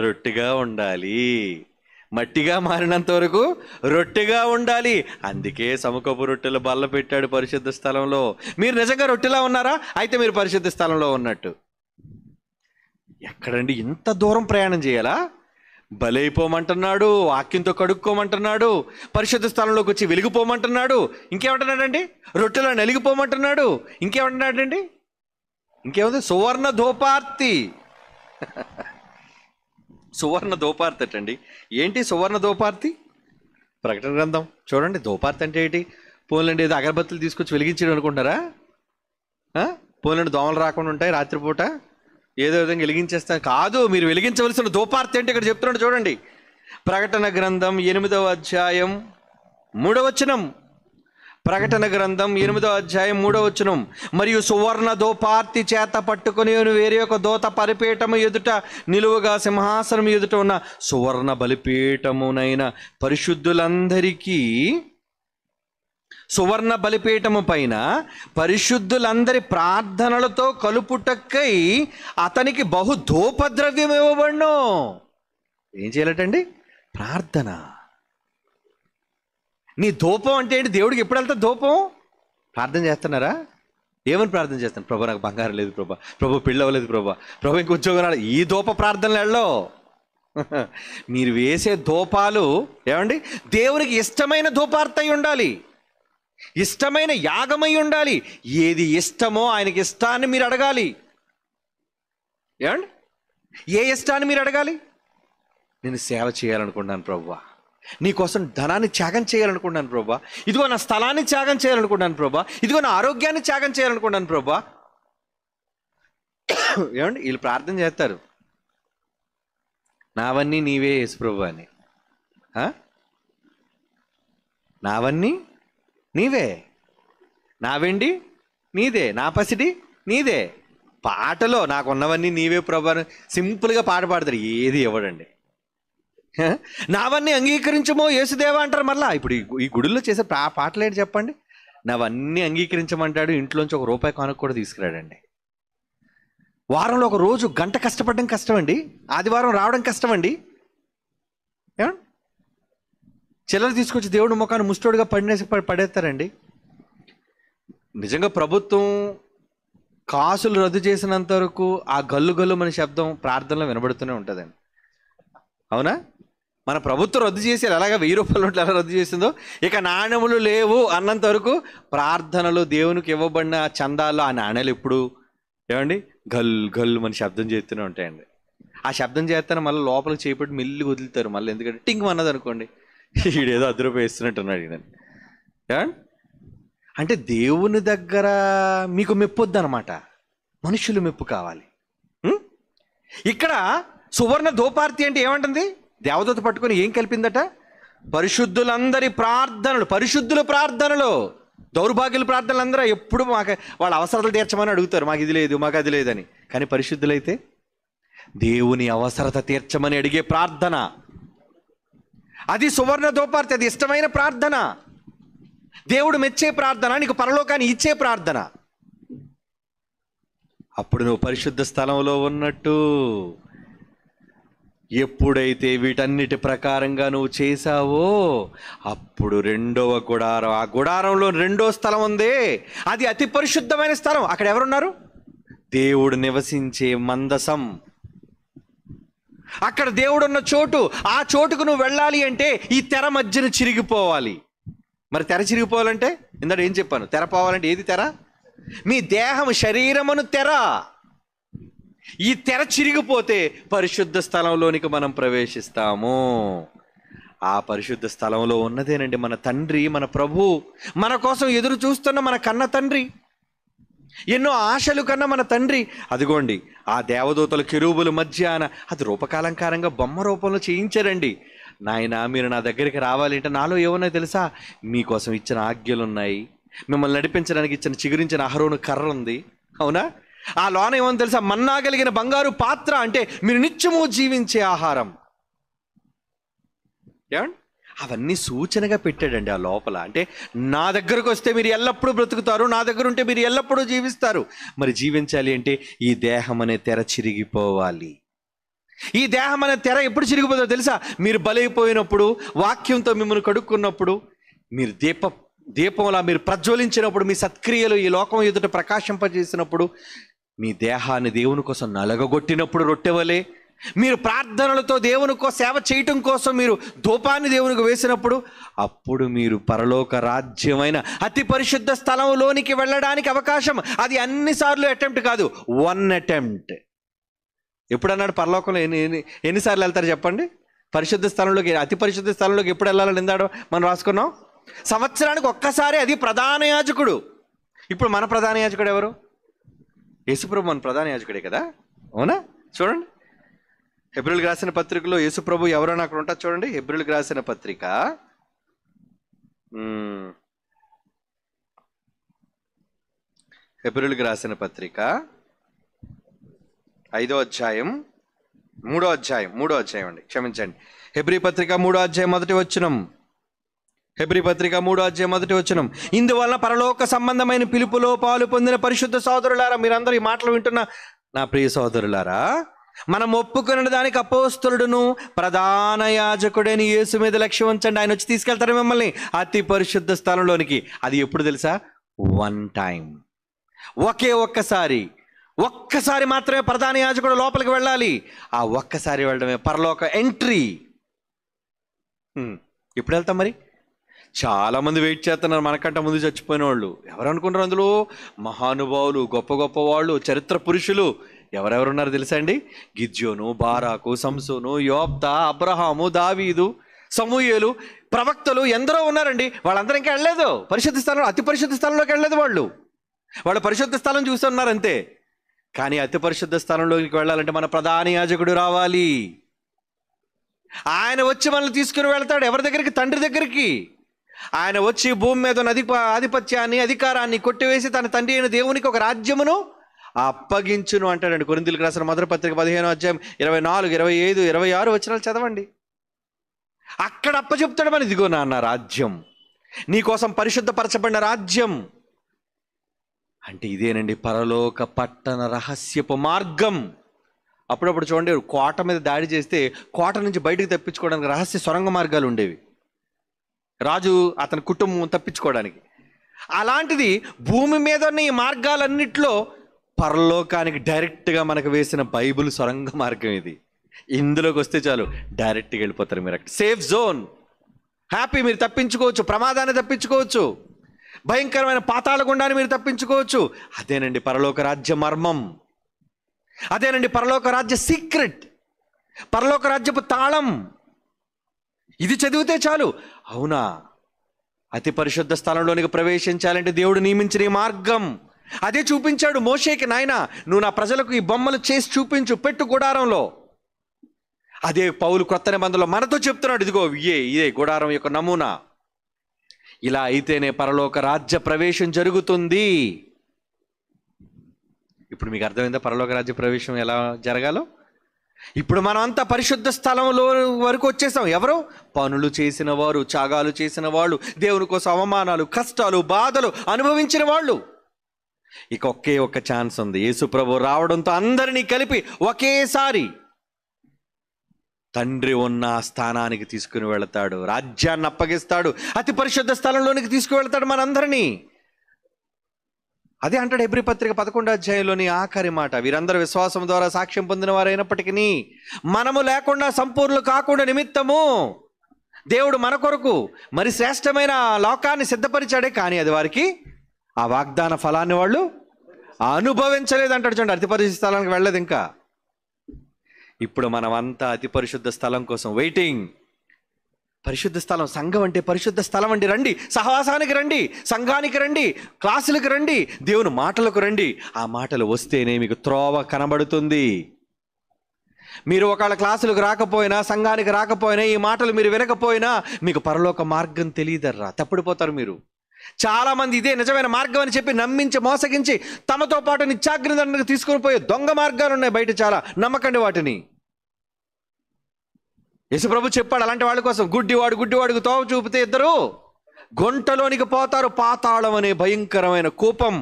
రొట్టెగా ఉండాలి. మట్టిగా మారినంత వరకు రొట్టెగా ఉండాలి. అందుకే సముఖపు రొట్టెల బల్ల పెట్టాడు పరిశుద్ధ స్థలంలో. మీరు నిజంగా రొట్టెలా ఉన్నారా? అయితే మీరు పరిశుద్ధ స్థలంలో ఉన్నట్టు. ఎక్కడండి ఇంత దూరం ప్రయాణం చేయాలా? బలైపోమంటున్నాడు, వాక్యంతో కడుక్కోమంటున్నాడు, పరిశుద్ధ స్థలంలోకి వచ్చి వెలిగిపోమంటున్నాడు. ఇంకేమంటున్నాడండి? రొట్టెలో నలిగిపోమంటున్నాడు. ఇంకేమంటున్నాడండి? ఇంకేముంది? సువర్ణ ధూపార్తి. సువర్ణ ధూపార్తి అటండి. ఏంటి సువర్ణ ధూపార్తి? ప్రకటన గ్రంథం చూడండి. ధూపార్తి అంటే ఏంటి? పోలండి ఏదో అగరబత్తులు తీసుకొచ్చి వెలిగించడం అనుకుంటారా? పోలండి దోమలు రాకుండా ఉంటాయి రాత్రిపూట, ఏదో విధంగా వెలిగించేస్తాను కాదు. మీరు వెలిగించవలసిన ధూపార్తి అంటే ఇక్కడ చెప్తున్నాడు చూడండి. ప్రకటన గ్రంథం 8వ అధ్యాయం 3వ వచనం. ప్రకటన గ్రంథం 8వ అధ్యాయం 3వ వచనం. మరియు సువర్ణ ధూపార్తి చేత పట్టుకుని వేరే ఒక దూత పరిపీఠము ఎదుట నిలువుగా సింహాసనం ఎదుట ఉన్న సువర్ణ బలిపీఠమునైన పరిశుద్ధులందరికీ, సువర్ణ బలిపీఠము పైన పరిశుద్ధులందరి ప్రార్థనలతో కలుపుటక్కై అతనికి బహు ధూపద్రవ్యం ఇవ్వబడును. ఏం చేయాలటండి? ప్రార్థన. నీ ధూపం అంటే ఏంటి? దేవుడికి ఎప్పుడు వెళ్తా ధూపం? ప్రార్థన చేస్తున్నారా? ఏమని ప్రార్థన చేస్తాను? ప్రభా నాకు బంగారం లేదు ప్రభా, ప్రభు పెళ్ళి అవ్వలేదు ప్రభా, ప్రభు ఇంక ఉద్యోగం రాలేదు. ఈ ధూప ప్రార్థనలు వెళ్ళో. మీరు వేసే ధూపాలు ఏమండి దేవునికి ఇష్టమైన ధూపార్తయి ఉండాలి, ఇష్టమైన యాగమై ఉండాలి. ఏది ఇష్టమో ఆయనకి ఇష్టాన్ని మీరు అడగాలి. ఏమండి? ఏ ఇష్టాన్ని మీరు అడగాలి? నేను సేవ చేయాలనుకున్నాను ప్రభువా, నీకోసం ధనాన్ని త్యాగం చేయాలనుకున్నాను ప్రభా, ఇదిగో నా స్థలాన్ని త్యాగం చేయాలనుకున్నాను ప్రభా, ఇదిగో నా ఆరోగ్యాన్ని త్యాగం చేయాలనుకున్నాను ప్రభా. ఏమండి? వీళ్ళు ప్రార్థన చేస్తారు, నావన్నీ నీవే యేసు ప్రభు అని. నావన్నీ నీవే, నా వెండి నీదే, నా పసిడి నీదే. పాటలో నాకున్నవన్నీ నీవే ప్రభు అని సింపుల్గా పాట పాడతారు. ఏది ఇవ్వడండి. నావన్నీ అంగీకరించమో యేసుదేవా అంటారు. మళ్ళా ఇప్పుడు ఈ గుడిలో చేసే పాటలు ఏంటి చెప్పండి? నావన్నీ అంగీకరించమంటాడు. ఇంట్లోంచి ₹1 కానుక కూడా తీసుకురాడండి. వారంలో ఒక రోజు గంట కష్టపడడం కష్టమండి, ఆదివారం రావడం కష్టమండి. ఏమండి? చిల్లర తీసుకొచ్చి దేవుడు ముఖాన్ని ముష్టోడుగా పడేస్తారండి. నిజంగా ప్రభుత్వం కాసులు రద్దు చేసినంత వరకు ఆ గల్లు గల్లు మన శబ్దం ప్రార్థనలో వినబడుతూనే ఉంటుందండి. అవునా? మన ప్రభుత్వం రద్దు చేసి ఎలాగా ₹1000 నోట్లు ఎలా రద్దు చేసిందో, ఇక నాణ్యములు లేవు అన్నంత వరకు ప్రార్థనలు దేవునికి ఇవ్వబడిన చందాల్లో ఆ నాణ్యాలు ఎప్పుడు ఏమండి గల్ గల్లు మన శబ్దం చేస్తూనే ఉంటాయండి. ఆ శబ్దం చేస్తాను మళ్ళీ లోపలికి చేపట్టి మెల్లి వదులుతారు మళ్ళీ. ఎందుకంటే టింగ్ అన్నది అనుకోండి, ఈడేదో ₹10 ఇస్తున్నట్టున్నాడు ఈయనని. ఏమండి? అంటే దేవుని దగ్గర మీకు మెప్పొద్దు అనమాట, మనుషులు మెప్పు కావాలి. ఇక్కడ సువర్ణ ధూపార్తి అంటే ఏమంటుంది? దేవదూత పట్టుకొని ఏం కలిపిందట? పరిశుద్ధులందరి ప్రార్థనలు, పరిశుద్ధుల ప్రార్థనలు. దౌర్భాగ్యుల ప్రార్థనలు అందరూ ఎప్పుడు మాకు వాళ్ళ అవసరాలు తీర్చమని అడుగుతారు, మాకు ఇది లేదు మాకు అది లేదని. కానీ పరిశుద్ధులైతే దేవుని అవసరత తీర్చమని అడిగే ప్రార్థన, అది సువర్ణ ధూపార్తి. అది ఇష్టమైన ప్రార్థన, దేవుడు మెచ్చే ప్రార్థన, నీకు పరలోకాన్ని ఇచ్చే ప్రార్థన. అప్పుడు నువ్వు పరిశుద్ధ స్థలంలో ఉన్నట్టు. ఎప్పుడైతే వీటన్నిటి ప్రకారంగా నువ్వు చేశావో అప్పుడు రెండవ గుడారం, ఆ గుడారంలో రెండో స్థలం ఉంది, అది అతి పరిశుద్ధమైన స్థలం. అక్కడ ఎవరున్నారు? దేవుడు నివసించే మందసం. అక్కడ దేవుడు ఉన్న చోటు. ఆ చోటుకు నువ్వు వెళ్ళాలి అంటే ఈ తెర మధ్యన చిరిగిపోవాలి. మరి తెర చిరిగిపోవాలంటే ఇందాక ఏం చెప్పాను? తెర పోవాలంటే ఏది తెర? మీ దేహం శరీరమును తెర. ఈ తెర చిరిగిపోతే పరిశుద్ధ స్థలంలోనికి మనం ప్రవేశిస్తాము. ఆ పరిశుద్ధ స్థలంలో ఉన్నదేనండి మన తండ్రి, మన ప్రభు, మన కోసం ఎదురు చూస్తున్న మన కన్న తండ్రి, ఎన్నో ఆశలు కన్నా మన తండ్రి. అదిగోండి ఆ దేవదూతల కెరూబుల మధ్యాన అది రూపకాలంకారంగా బొమ్మ రూపంలో చేయించారండి. నాయన మీరు నా దగ్గరికి రావాలంటే నాలో ఏమన్నా తెలుసా? మీకోసం ఇచ్చిన ఆజ్ఞలు ఉన్నాయి, మిమ్మల్ని నడిపించడానికి ఇచ్చిన చిగురించిన అహరోను కర్ర ఉంది. అవునా? ఆ లోన ఏమని తెలుసా? మన్నా కలిగిన బంగారు పాత్ర, అంటే మీరు నిత్యము జీవించే ఆహారం. ఏమండి? అవన్నీ సూచనగా పెట్టాడండి ఆ లోపల. అంటే నా దగ్గరకు వస్తే మీరు ఎల్లప్పుడూ బ్రతుకుతారు, నా దగ్గర ఉంటే మీరు ఎల్లప్పుడూ జీవిస్తారు. మరి జీవించాలి అంటే ఈ దేహం అనే తెర చిరిగిపోవాలి. ఈ దేహం అనే తెర ఎప్పుడు చిరిగిపోతుందో తెలుసా? మీరు బలైపోయినప్పుడు, వాక్యంతో మిమ్మల్ని కడుక్కున్నప్పుడు, మీరు దీపంలా మీరు ప్రజ్వలించినప్పుడు, మీ సత్క్రియలు ఈ లోకం ఎదుట ప్రకాశింపజేసినప్పుడు, మీ దేహాన్ని దేవుని కోసం నలగగొట్టినప్పుడు రొట్టెవలే, మీరు ప్రార్థనలతో దేవునికో సేవ చేయటం కోసం మీరు ధూపాన్ని దేవునికి వేసినప్పుడు, అప్పుడు మీరు పరలోక రాజ్యమైన అతి పరిశుద్ధ స్థలంలోనికి వెళ్ళడానికి అవకాశం. అది అన్నిసార్లు అటెంప్ట్ కాదు, 1 అటెంప్ట్. ఎప్పుడన్నాడు పరలోకంలో ఎన్నిసార్లు వెళ్తారు చెప్పండి? పరిశుద్ధ స్థలంలోకి, అతి పరిశుద్ధ స్థలంలోకి ఎప్పుడు వెళ్ళాలని ఎందాడో మనం రాసుకున్నాం? సంవత్సరానికి ఒక్కసారి. అది ప్రధాన యాజకుడు. ఇప్పుడు మన ప్రధాన యాజకుడు ఎవరు? యేసుప్రభు మన ప్రధాన యాజకుడే కదా, అవునా? చూడండి, హెబ్రీయులకు రాసిన పత్రికలో యేసుప్రభు ఎవరైనా అక్కడ ఉంటారు చూడండి. హెబ్రీయులకు రాసిన పత్రిక హెబ్రీయులకు రాసిన పత్రిక 5వ అధ్యాయం 3వ అధ్యాయం అండి, క్షమించండి. హెబ్రీ పత్రిక 3వ అధ్యాయం 1వ వచనం. హెబ్రీ పత్రిక 3వ అధ్యాయం 1వ వచనం. ఇందువలన పరలోక సంబంధమైన పిలుపులో పాలు పొందిన పరిశుద్ధ సోదరులారా, మీరందరూ ఈ మాటలు వింటున్న నా ప్రియ సోదరులారా, మనం ఒప్పుకున్న దానికి అపోస్తలుడును ప్రధాన యాజకుడైన యేసు మీద లక్ష్యం ఉంచండి. ఆయన వచ్చి తీసుకెళ్తారు మిమ్మల్ని అతి పరిశుద్ధ స్థలంలోనికి. అది ఎప్పుడు తెలుసా? 1 టైం. ఒక్కసారి మాత్రమే ప్రధాన యాజకుడు లోపలికి వెళ్ళాలి. ఆ ఒక్కసారి వెళ్ళడమే పరలోక ఎంట్రీ. ఎప్పుడు వెళ్తాం మరి? చాలా మంది వెయిట్ చేస్తున్నారు మనకంట ముందు చచ్చిపోయిన వాళ్ళు. ఎవరు అనుకుంటారు? అందులో మహానుభావులు, గొప్ప గొప్ప వాళ్ళు, చరిత్ర పురుషులు ఎవరెవరున్నారు తెలుసా అండి? గిద్యోను, బారాకు, సంసోను, యోబ్తా, అబ్రహాము, దావీదు, సమూయేలు, ప్రవక్తలు ఎందరో ఉన్నారండి. వాళ్ళందరూ ఇంకా వెళ్ళలేదు పరిశుద్ధ స్థలంలో, అతి పరిశుద్ధ స్థలంలోకి వెళ్ళలేదు. వాళ్ళు పరిశుద్ధ స్థలం చూస్తున్నారు అంతే. కానీ అతి పరిశుద్ధ స్థలంలోకి వెళ్ళాలంటే మన ప్రధాన యాజకుడు రావాలి. ఆయన వచ్చి మనల్ని తీసుకుని వెళ్తాడు. ఎవరి దగ్గరికి? తండ్రి దగ్గరికి. ఆయన వచ్చి భూమి మీద ఉన్న ఆధిపత్యాన్ని, అధికారాన్ని కొట్టివేసి తన తండ్రి అయిన దేవునికి ఒక రాజ్యమును అప్పగించును అంటాడండి. కొరింథీయులకు రాసిన మొదటి పత్రిక 15వ అధ్యాయం 24, 25, 26 వచనాలు చదవండి. అక్కడ అప్పచెప్తాడు మన, ఇదిగో నాన్న రాజ్యం, నీకోసం పరిశుద్ధపరచబడిన రాజ్యం. అంటే ఇదేనండి పరలోక పట్టణ రహస్యపు మార్గం. అప్పుడప్పుడు చూడండి, కోట మీద దాడి చేస్తే కోట నుంచి బయటకు తప్పించుకోవడానికి రహస్య సొరంగ మార్గాలు ఉండేవి, రాజు అతని కుటుంబం తప్పించుకోవడానికి. అలాంటిది భూమి మీద ఉన్న ఈ మార్గాలన్నిట్లో పరలోకానికి డైరెక్ట్గా మనకు వేసిన బైబిల్ సొరంగ మార్గం ఇది. ఇందులోకి వస్తే చాలు, డైరెక్ట్గా వెళ్ళిపోతారు మీరు. అక్కడ సేఫ్ జోన్, హ్యాపీ. మీరు తప్పించుకోవచ్చు, ప్రమాదాన్ని తప్పించుకోవచ్చు, భయంకరమైన పాతాళ గుండాన్ని మీరు తప్పించుకోవచ్చు. అదేనండి పరలోక రాజ్య మర్మం. అదేనండి పరలోక రాజ్య సీక్రెట్, పరలోక రాజ్యపు తాళం. ఇది చదివితే చాలు, అవునా అతి పరిశుద్ధ స్థలంలోనికి ప్రవేశించాలంటే దేవుడు నియమించిన ఈ మార్గం. అదే చూపించాడు మోషేకి. నాయనా, నువ్వు నా ప్రజలకు ఈ బొమ్మలు చేసి చూపించు, పెట్టు గుడారంలో. అదే పౌలు కొత్త నిబంధనలో మనతో చెప్తున్నాడు, ఇదిగో ఇదే గుడారం యొక్క నమూనా. ఇలా అయితేనే పరలోక రాజ్య ప్రవేశం జరుగుతుంది. ఇప్పుడు మీకు అర్థమైందా పరలోక రాజ్య ప్రవేశం ఎలా జరగాలో? ఇప్పుడు మనం అంతా పరిశుద్ధ స్థలంలో వరకు వచ్చేసాం. ఎవరు? పనులు చేసిన వారు, త్యాగాలు చేసిన వాళ్ళు, దేవుని కోసం అవమానాలు, కష్టాలు, బాధలు అనుభవించిన వాళ్ళు. ఇక ఒక్క ఛాన్స్ ఉంది. యేసు ప్రభు రావడంతో అందరినీ కలిపి ఒకేసారి తండ్రి ఉన్న స్థానానికి తీసుకుని వెళతాడు, రాజ్యాన్ని అప్పగిస్తాడు, అతి పరిశుద్ధ స్థలంలోనికి తీసుకువెళ్తాడు మనందరినీ. అదే అంటాడు హెబ్రీ పత్రిక 11వ అధ్యాయంలోని ఆఖరి మాట, వీరందరూ విశ్వాసం ద్వారా సాక్ష్యం పొందిన వారైనప్పటికీ మనము లేకుండా సంపూర్ణులు కాకుండా నిమిత్తము దేవుడు మన కొరకు మరి శ్రేష్టమైన లోకాన్ని సిద్ధపరిచాడే, కానీ అది వారికి ఆ వాగ్దాన ఫలాన్ని వాళ్ళు అనుభవించలేదు అంటాడు. చూడండి, అతి పరిశుద్ధ స్థలానికి వెళ్ళలేదు ఇంకా. ఇప్పుడు మనమంతా అతి పరిశుద్ధ స్థలం కోసం వెయిటింగ్. పరిశుద్ధ స్థలం, సంఘం అంటే పరిశుద్ధ స్థలం అండి. రండి, సహవాసానికి రండి, సంఘానికి రండి, క్లాసులకు రండి, దేవుని మాటలకు రండి. ఆ మాటలు వస్తేనే మీకు త్రోవ కనబడుతుంది. మీరు ఒకవేళ క్లాసులకు రాకపోయినా, సంఘానికి రాకపోయినా, ఈ మాటలు మీరు వినకపోయినా మీకు పరలోక మార్గం తెలియదర్రా, తప్పిడిపోతారు మీరు. చాలామంది ఇదే నిజమైన మార్గం అని చెప్పి నమ్మించి మోసగించి తమతో పాటు నిత్యాగ్నిదండకు తీసుకుని పోయే దొంగ మార్గాలు ఉన్నాయి బయట, చాలా. నమ్మకండి వాటిని. యేసుప్రభు చెప్పాడు అలాంటి వాళ్ళ కోసం, గుడ్డివాడుకు తోవ చూపితే ఇద్దరు గుంటలోనికి పోతారు, పాతాళం అనే భయంకరమైన కూపం.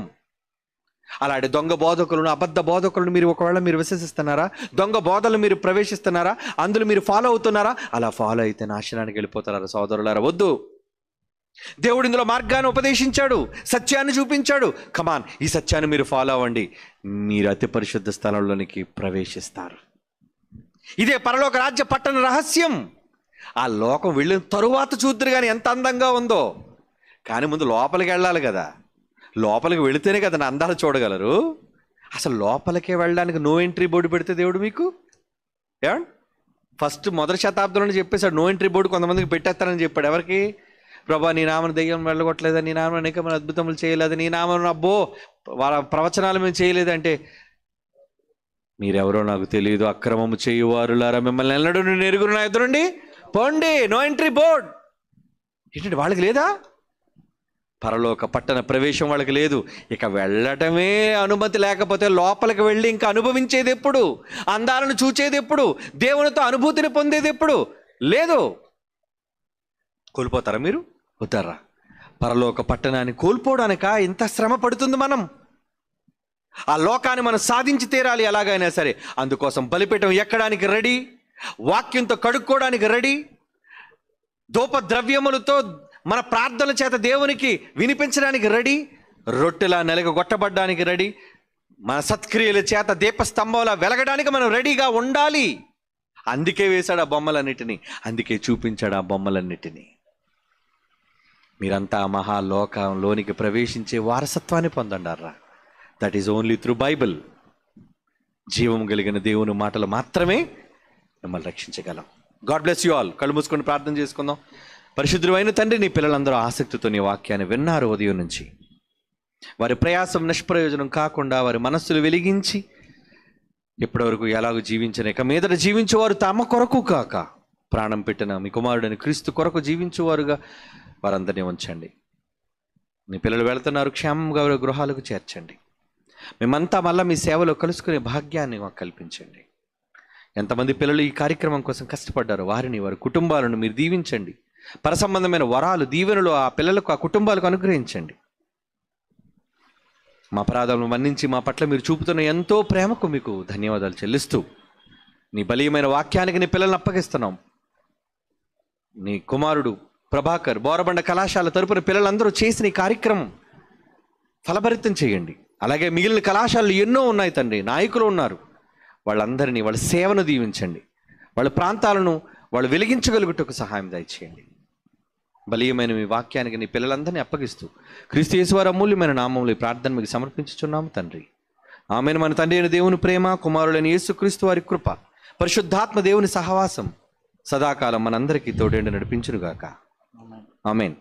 అలాంటి దొంగ బోధకులను, అబద్ధ బోధకులను మీరు విశ్వసిస్తున్నారా? దొంగ బోధలు మీరు ప్రవేశిస్తున్నారా? అందులో మీరు ఫాలో అవుతున్నారా? అలా ఫాలో అయితే నాశనానికి వెళ్ళిపోతారా సోదరులారా? వద్దు. దేవుడు ఇందులో మార్గాన్ని ఉపదేశించాడు, సత్యాన్ని చూపించాడు. కమాన్, ఈ సత్యాన్ని మీరు ఫాలో అవ్వండి, మీరు అతి పరిశుద్ధ స్థలంలోనికి ప్రవేశిస్తారు. ఇదే పరలోక రాజ్య పట్టణ రహస్యం. ఆ లోకం వెళ్ళిన తరువాత చూద్దరు కానీ ఎంత అందంగా ఉందో. కానీ ముందు లోపలికి వెళ్ళాలి కదా. లోపలికి వెళితేనే కదా నా అందాలు చూడగలరు. అసలు లోపలికే వెళ్ళడానికి నో ఎంట్రీ బోర్డు పెడితే దేవుడు మీకు ఏమండి ఫస్ట్ మొదటి శతాబ్దంలో చెప్పేశాడు, నో ఎంట్రీ బోర్డు కొంతమందికి పెట్టేస్తానని చెప్పాడు. ఎవరికి? ప్రభా, నీ నామను దెయ్యం వెళ్ళగొట్టలేదా, నీ నామను అనేకమైన అద్భుతములు చేయలేదు, నీ నామను అబ్బో వాళ్ళ ప్రవచనాలు మేము చేయలేదంటే, మీరెవరో నాకు తెలియదు, అక్రమము చేయువారులారా మిమ్మల్ని ఎన్నడూ నేను ఎరుగురు, నా ఎదురుండి పోండి. No entry board. ఏంటంటే వాళ్ళకి లేదా? పరలోక పట్టణ ప్రవేశం వాళ్ళకి లేదు. ఇక వెళ్ళటమే అనుమతి లేకపోతే లోపలికి వెళ్ళి ఇంకా అనుభవించేది ఎప్పుడు? అందాలను చూచేది ఎప్పుడు? దేవునితో అనుభూతిని పొందేది ఎప్పుడు? లేదు. కోల్పోతారా మీరు? వద్దారా? పరలోక పట్టణాన్ని కోల్పోవడానిక ఇంత శ్రమ పడుతుంది మనం? ఆ లోకాన్ని మనం సాధించి తీరాలి ఎలాగైనా సరే. అందుకోసం బలిపీఠం ఎక్కడానికి రెడీ, వాక్యంతో కడుక్కోవడానికి రెడీ, ధూపద్రవ్యములతో మన ప్రార్థనల చేత దేవునికి వినిపించడానికి రెడీ, రొట్టెలా నెలగొట్టబడ్డానికి రెడీ, మన సత్క్రియల చేత దీపస్తంభంలా వెలగడానికి మనం రెడీగా ఉండాలి. అందుకే వేశాడు ఆ బొమ్మలన్నిటినీ, అందుకే చూపించాడు ఆ బొమ్మలన్నిటినీ. మీరంతా మహాలోకంలోనికి ప్రవేశించే వారసత్వాన్ని పొందండారా. That is only through Bible. జీవం కలిగిన దేవుని మాటలు మాత్రమే మిమ్మల్ని రక్షించగలం. God bless you all. కళ్ళు మూసుకొని ప్రార్థన చేసుకుందాం. పరిశుద్ధుడైన తండ్రి, నీ పిల్లలందరూ ఆసక్తితో నీ వాక్యాన్ని విన్నారు. ఉదయం నుంచి వారి ప్రయాసం నిష్ప్రయోజనం కాకుండా వారి మనస్సులు వెలిగించి ఇప్పటివరకు ఎలాగో జీవించిన, ఇక మీదట జీవించేవారు తమ కొరకు కాక ప్రాణం పెట్టిన మీ కుమారుడని క్రీస్తు కొరకు జీవించేవారుగా వారందరినీ ఉంచండి. నీ పిల్లలు వెళుతున్నారు, క్షేమంగా వారి గృహాలకు చేర్చండి. మేమంతా మళ్ళీ మీ సేవలో కలుసుకునే భాగ్యాన్ని మాకు కల్పించండి. ఎంతమంది పిల్లలు ఈ కార్యక్రమం కోసం కష్టపడ్డారో వారిని, వారి కుటుంబాలను మీరు దీవించండి. పరసంబంధమైన వరాలు, దీవెనలు ఆ పిల్లలకు, ఆ కుటుంబాలకు అనుగ్రహించండి. మా అపరాధాలను మన్నించి మా పట్ల మీరు చూపుతున్న ఎంతో ప్రేమకు మీకు ధన్యవాదాలు చెల్లిస్తూ నీ బలీయమైన వాక్యానికి నీ పిల్లల్ని అప్పగిస్తున్నాం. నీ కుమారుడు ప్రభాకర్ బోరబండ కళాశాల తరపున పిల్లలందరూ చేసిన ఈ కార్యక్రమం ఫలభరితం చేయండి. అలాగే మిగిలిన కళాశాలలు ఎన్నో ఉన్నాయి తండ్రి, నాయకులు ఉన్నారు, వాళ్ళందరినీ వాళ్ళ సేవను దీవించండి. వాళ్ళ ప్రాంతాలను వాళ్ళు వెలిగించగలుగుటకు సహాయం దయచేయండి. బలీయమైన మీ వాక్యానికి నీ పిల్లలందరినీ అప్పగిస్తూ క్రీస్తు యేసువారి అమూల్యమైన నామములో ఈ ప్రార్థన మీకు సమర్పించుచున్నాము తండ్రి. ఆమేన్. మన తండ్రి అయిన దేవుని ప్రేమ, కుమారుడైన యేసుక్రీస్తు వారి కృప, పరిశుద్ధాత్మ దేవుని సహవాసం సదాకాలం మనందరికీ తోడేండి నడిపించునుగాక. ఆమేన్.